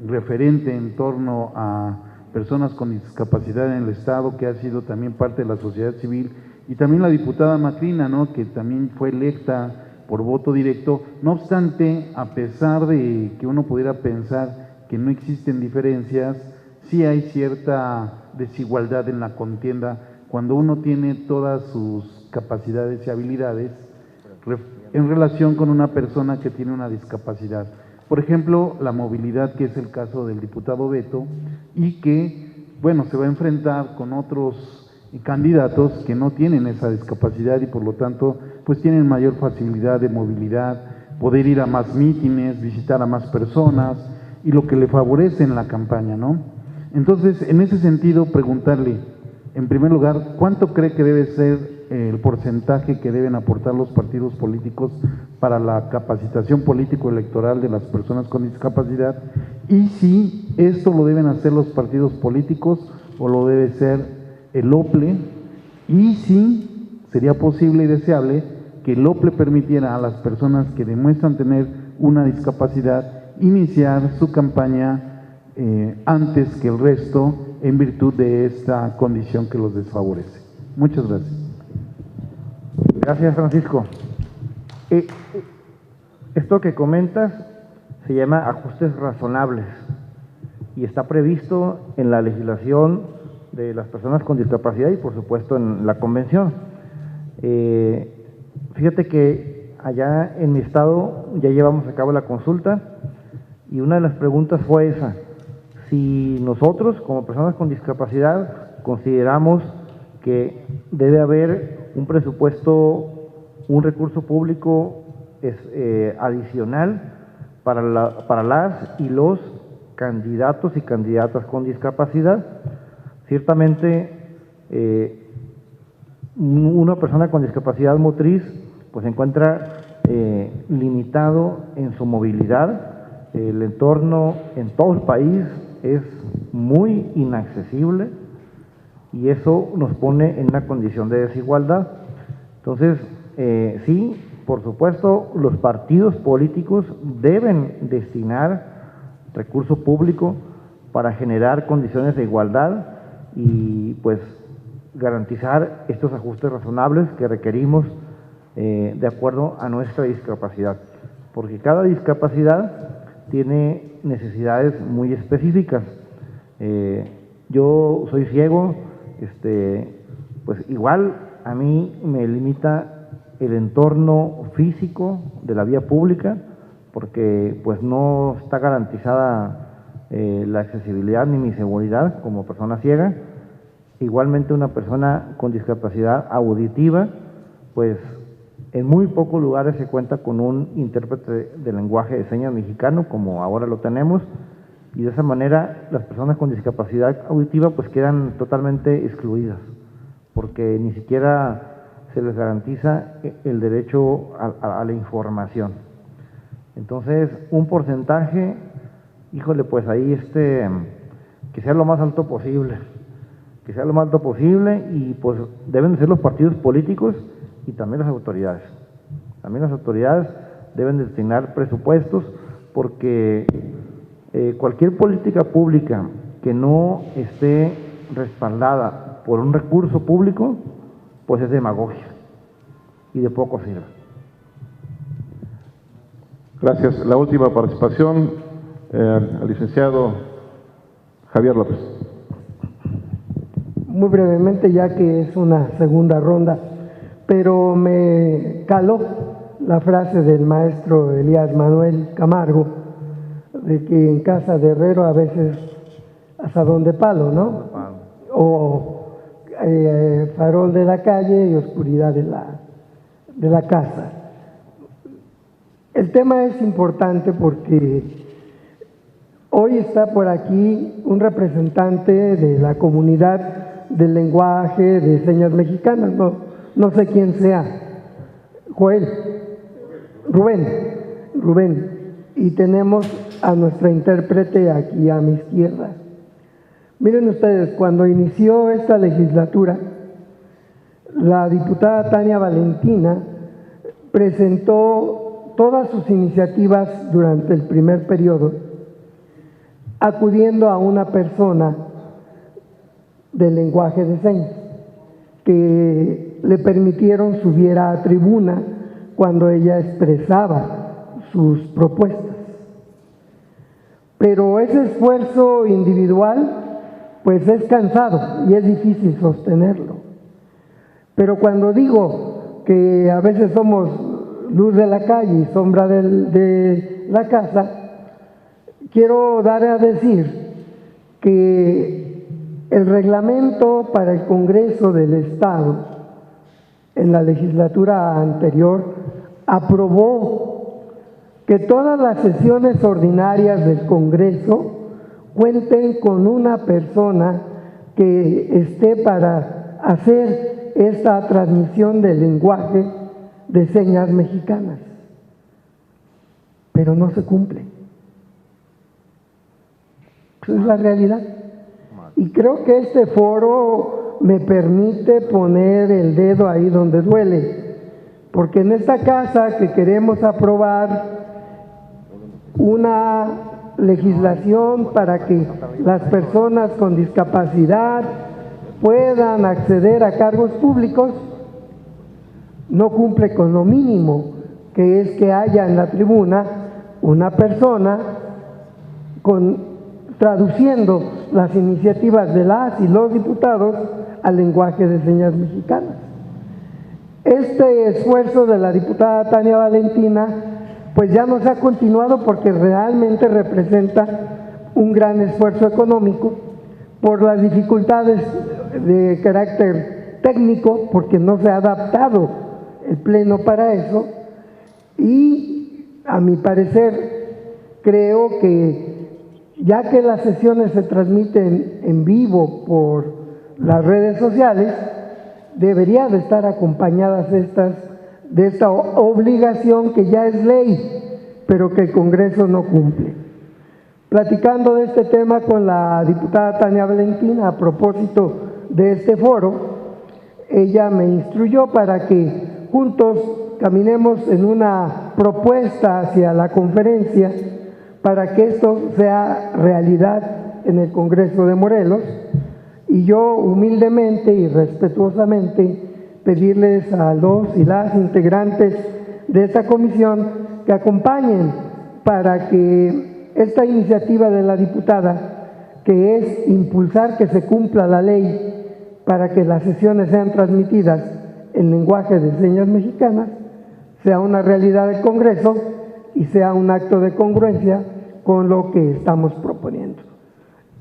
referente en torno a personas con discapacidad en el Estado, que ha sido también parte de la sociedad civil, y también la diputada Macrina, que también fue electa por voto directo, no obstante, a pesar de que uno pudiera pensar que no existen diferencias, sí hay cierta desigualdad en la contienda cuando uno tiene todas sus capacidades y habilidades en relación con una persona que tiene una discapacidad. Por ejemplo, la movilidad, que es el caso del diputado Beto, y que, bueno, se va a enfrentar con otros candidatos que no tienen esa discapacidad y por lo tanto, pues tienen mayor facilidad de movilidad, poder ir a más mítines, visitar a más personas y lo que le favorece en la campaña, Entonces, en ese sentido, preguntarle, en primer lugar, ¿cuánto cree que debe ser el porcentaje que deben aportar los partidos políticos para la capacitación político-electoral de las personas con discapacidad? Y si esto lo deben hacer los partidos políticos o lo debe ser el OPLE, y si sería posible y deseable que el OPLE permitiera a las personas que demuestran tener una discapacidad iniciar su campaña antes que el resto en virtud de esta condición que los desfavorece. Muchas gracias.
Gracias, Francisco. Esto que comentas se llama ajustes razonables y está previsto en la legislación de las personas con discapacidad y por supuesto en la convención. Fíjate que allá en mi estado ya llevamos a cabo la consulta y una de las preguntas fue esa: si nosotros como personas con discapacidad consideramos que debe haber un presupuesto, un recurso público adicional para las y los candidatos y candidatas con discapacidad. Ciertamente, una persona con discapacidad motriz pues se encuentra limitado en su movilidad. El entorno en todo el país es muy inaccesible y eso nos pone en una condición de desigualdad. Entonces, sí, por supuesto, los partidos políticos deben destinar recurso público para generar condiciones de igualdad y pues garantizar estos ajustes razonables que requerimos de acuerdo a nuestra discapacidad, porque cada discapacidad tiene necesidades muy específicas. Yo soy ciego, pues igual a mí me limita el entorno físico de la vía pública, porque pues no está garantizada la accesibilidad ni mi seguridad como persona ciega. Igualmente una persona con discapacidad auditiva, pues en muy pocos lugares se cuenta con un intérprete de lenguaje de señas mexicano como ahora lo tenemos, y de esa manera las personas con discapacidad auditiva pues quedan totalmente excluidas, porque ni siquiera se les garantiza el derecho a la información. Entonces, un porcentaje, híjole, pues ahí que sea lo más alto posible, y pues deben de ser los partidos políticos y también las autoridades. También las autoridades deben destinar presupuestos, porque cualquier política pública que no esté respaldada por un recurso público, pues es demagogia y de poco sirve.
Gracias. La última participación, al licenciado Javier López.
Muy brevemente, ya que es una segunda ronda, pero me caló la frase del maestro Elías Manuel Camargo, de que en casa de herrero a veces asadón de palo, ¿no? O farol de la calle y oscuridad de la casa. El tema es importante porque hoy está por aquí un representante de la comunidad del lenguaje de señas mexicanas, no sé quién sea, Rubén, y tenemos a nuestra intérprete aquí a mi izquierda. Miren ustedes, cuando inició esta legislatura, la diputada Tania Valentina presentó todas sus iniciativas durante el primer periodo, acudiendo a una persona del lenguaje de señas, que le permitieron subiera a tribuna cuando ella expresaba sus propuestas. Pero ese esfuerzo individual pues es cansado y es difícil sostenerlo. Pero cuando digo que a veces somos luz de la calle y sombra de la casa, quiero dar a decir que el reglamento para el Congreso del Estado en la legislatura anterior aprobó que todas las sesiones ordinarias del Congreso cuenten con una persona que esté para hacer esta transmisión del lenguaje de señas mexicanas, pero no se cumple. Esa es la realidad. Y creo que este foro me permite poner el dedo ahí donde duele, porque en esta casa que queremos aprobar una legislación para que las personas con discapacidad puedan acceder a cargos públicos, no cumple con lo mínimo, que es que haya en la tribuna una persona traduciendo las iniciativas de las y los diputados al lenguaje de señas mexicanas. Este esfuerzo de la diputada Tania Valentina pues ya no se ha continuado porque realmente representa un gran esfuerzo económico por las dificultades de carácter técnico, porque no se ha adaptado el Pleno para eso, y a mi parecer creo que ya que las sesiones se transmiten en vivo por las redes sociales, deberían de estar acompañadas de esta obligación que ya es ley, pero que el Congreso no cumple. Platicando de este tema con la diputada Tania Valentina a propósito de este foro, ella me instruyó para que juntos caminemos en una propuesta hacia la conferencia para que esto sea realidad en el Congreso de Morelos, y yo humildemente y respetuosamente pedirles a los y las integrantes de esta comisión que acompañen para que esta iniciativa de la diputada, que es impulsar que se cumpla la ley para que las sesiones sean transmitidas en lenguaje de señas mexicanas, sea una realidad del Congreso y sea un acto de congruencia con lo que estamos proponiendo.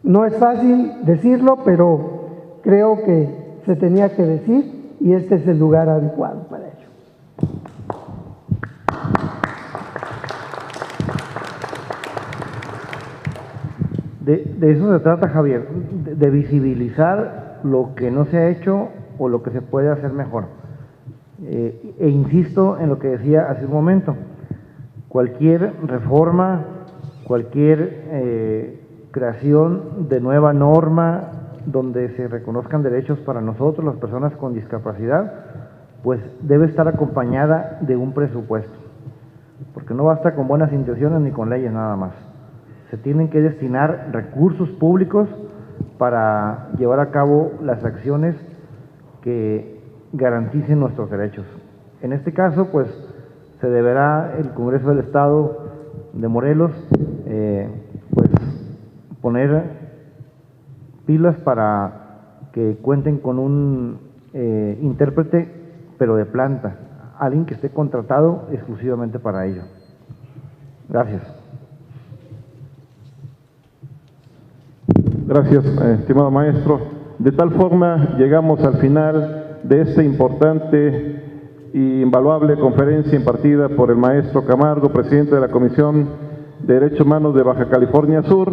No es fácil decirlo, pero creo que se tenía que decir y este es el lugar adecuado para ello.
De eso se trata, Javier, de visibilizar lo que no se ha hecho o lo que se puede hacer mejor. E insisto en lo que decía hace un momento, cualquier reforma, cualquier creación de nueva norma donde se reconozcan derechos para nosotros, las personas con discapacidad, pues debe estar acompañada de un presupuesto, porque no basta con buenas intenciones ni con leyes nada más. Se tienen que destinar recursos públicos para llevar a cabo las acciones que garanticen nuestros derechos. En este caso, pues, se deberá el Congreso del Estado de Morelos, pues, poner pilas para que cuenten con un intérprete, pero de planta, alguien que esté contratado exclusivamente para ello. Gracias.
Gracias, estimado maestro. De tal forma llegamos al final de esta importante y invaluable conferencia impartida por el maestro Camargo, presidente de la Comisión de Derechos Humanos de Baja California Sur.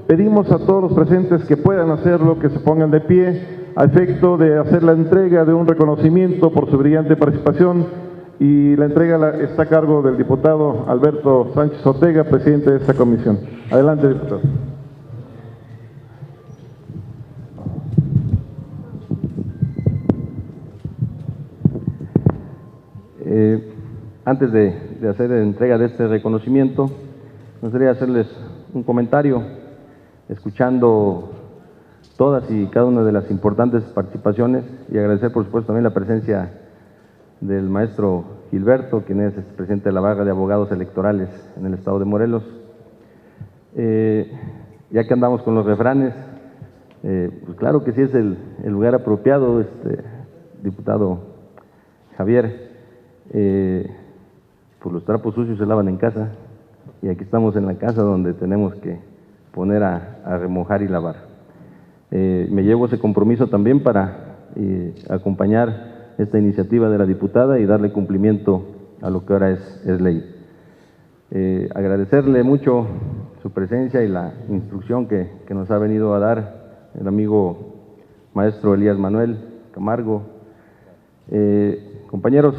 Pedimos a todos los presentes que puedan hacerlo, que se pongan de pie a efecto de hacer la entrega de un reconocimiento por su brillante participación, y la entrega está a cargo del diputado Alberto Sánchez Ortega, presidente de esta comisión. Adelante, diputado.
Antes de hacer la entrega de este reconocimiento, me gustaría hacerles un comentario, escuchando todas y cada una de las importantes participaciones, y agradecer por supuesto también la presencia del maestro Gilberto, quien es presidente de la Barra de Abogados Electorales en el estado de Morelos. Ya que andamos con los refranes, pues claro que sí es el lugar apropiado, diputado Javier. Pues los trapos sucios se lavan en casa, y aquí estamos en la casa donde tenemos que poner a remojar y lavar. Me llevo ese compromiso también para acompañar esta iniciativa de la diputada y darle cumplimiento a lo que ahora es ley. Agradecerle mucho su presencia y la instrucción que nos ha venido a dar el amigo maestro Elías Manuel Camargo. Compañeros,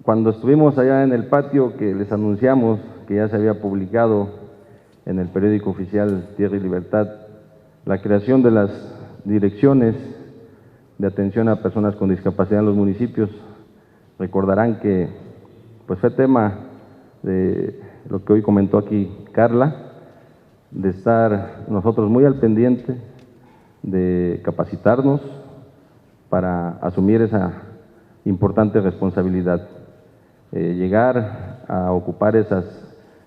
cuando estuvimos allá en el patio, que les anunciamos que ya se había publicado en el periódico oficial Tierra y Libertad la creación de las direcciones de atención a personas con discapacidad en los municipios, recordarán que pues fue tema de lo que hoy comentó aquí Carla, de estar nosotros muy al pendiente, de capacitarnos para asumir esa importante responsabilidad. Llegar a ocupar esas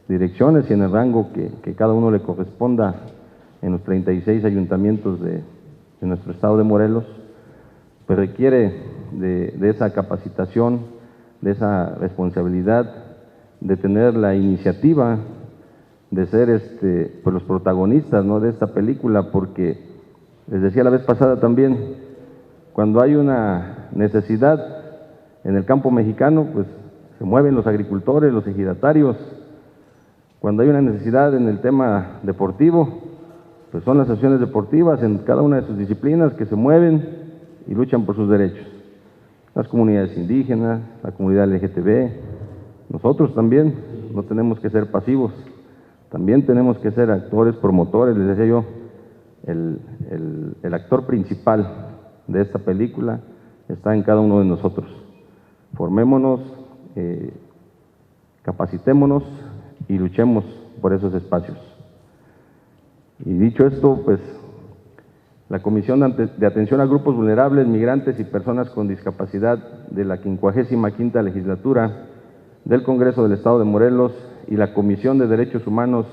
direcciones y en el rango que cada uno le corresponda en los 36 ayuntamientos de nuestro estado de Morelos, pues requiere de esa capacitación, de esa responsabilidad, de tener la iniciativa, de ser pues los protagonistas, ¿no?, de esta película, porque les decía la vez pasada también, cuando hay una necesidad en el campo mexicano, pues se mueven los agricultores, los ejidatarios. Cuando hay una necesidad en el tema deportivo, pues son las asociaciones deportivas en cada una de sus disciplinas que se mueven y luchan por sus derechos. Las comunidades indígenas, la comunidad LGTB, nosotros también no tenemos que ser pasivos, también tenemos que ser actores, promotores. Les decía yo, el actor principal de esta película está en cada uno de nosotros. Formémonos, capacitémonos y luchemos por esos espacios. Y dicho esto, pues la Comisión de Atención a Grupos Vulnerables, Migrantes y Personas con Discapacidad de la 55ª Legislatura del Congreso del Estado de Morelos y la Comisión de Derechos Humanos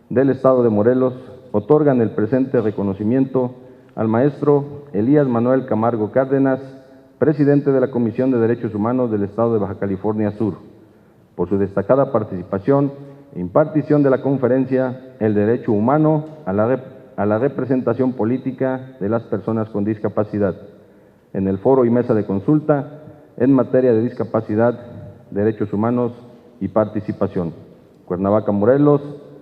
del Estado de Morelos otorgan el presente reconocimiento al maestro Elías Manuel Camargo Cárdenas, presidente de la Comisión de Derechos Humanos del Estado de Baja California Sur, por su destacada participación e impartición de la conferencia El Derecho Humano a la representación política de las personas con discapacidad, en el foro y mesa de consulta en materia de discapacidad, derechos humanos y participación. Cuernavaca, Morelos,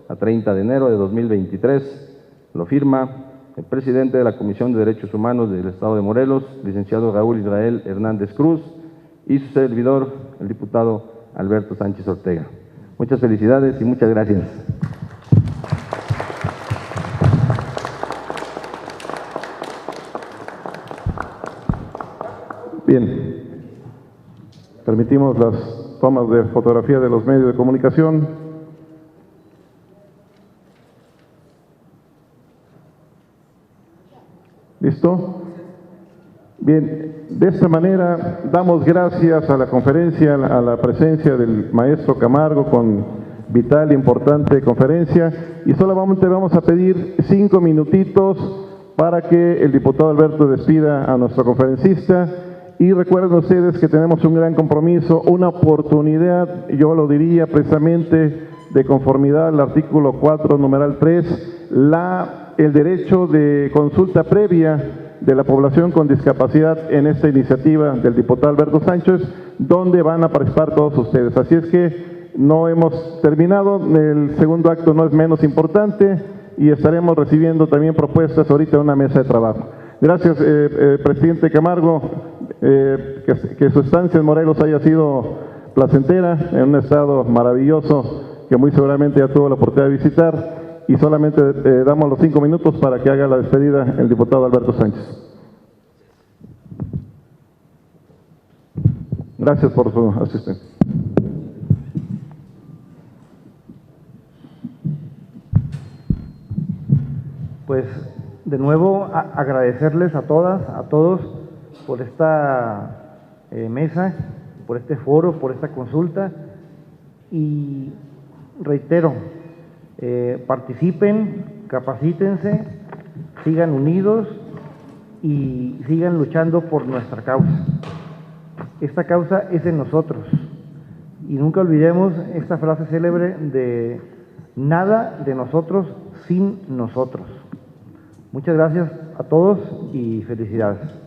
a 30 de enero de 2023, lo firma el presidente de la Comisión de Derechos Humanos del Estado de Morelos, licenciado Raúl Israel Hernández Cruz, y su servidor, el diputado Alberto Sánchez Ortega. Muchas felicidades y muchas gracias.
Bien, permitimos las tomas de fotografía de los medios de comunicación. ¿Listo? Bien, de esta manera damos gracias a la conferencia, a la presencia del maestro Camargo con vital e importante conferencia, y solamente vamos a pedir 5 minutitos para que el diputado Alberto despida a nuestro conferencista. Y recuerden ustedes que tenemos un gran compromiso, una oportunidad, yo lo diría precisamente de conformidad al artículo 4, numeral 3, el derecho de consulta previa de la población con discapacidad en esta iniciativa del diputado Alberto Sánchez, donde van a participar todos ustedes. Así es que no hemos terminado, el segundo acto no es menos importante y estaremos recibiendo también propuestas ahorita en una mesa de trabajo. Gracias, presidente Camargo, que su estancia en Morelos haya sido placentera, en un estado maravilloso que muy seguramente ya tuvo la oportunidad de visitar, y solamente damos los 5 minutos para que haga la despedida el diputado Alberto Sánchez. Gracias por su asistencia.
Pues de nuevo agradecerles a todas, a todos por esta mesa, por este foro, por esta consulta, y reitero, participen, capacítense, sigan unidos y sigan luchando por nuestra causa. Esta causa es en nosotros, y nunca olvidemos esta frase célebre de nada de nosotros sin nosotros. Muchas gracias a todos y felicidades.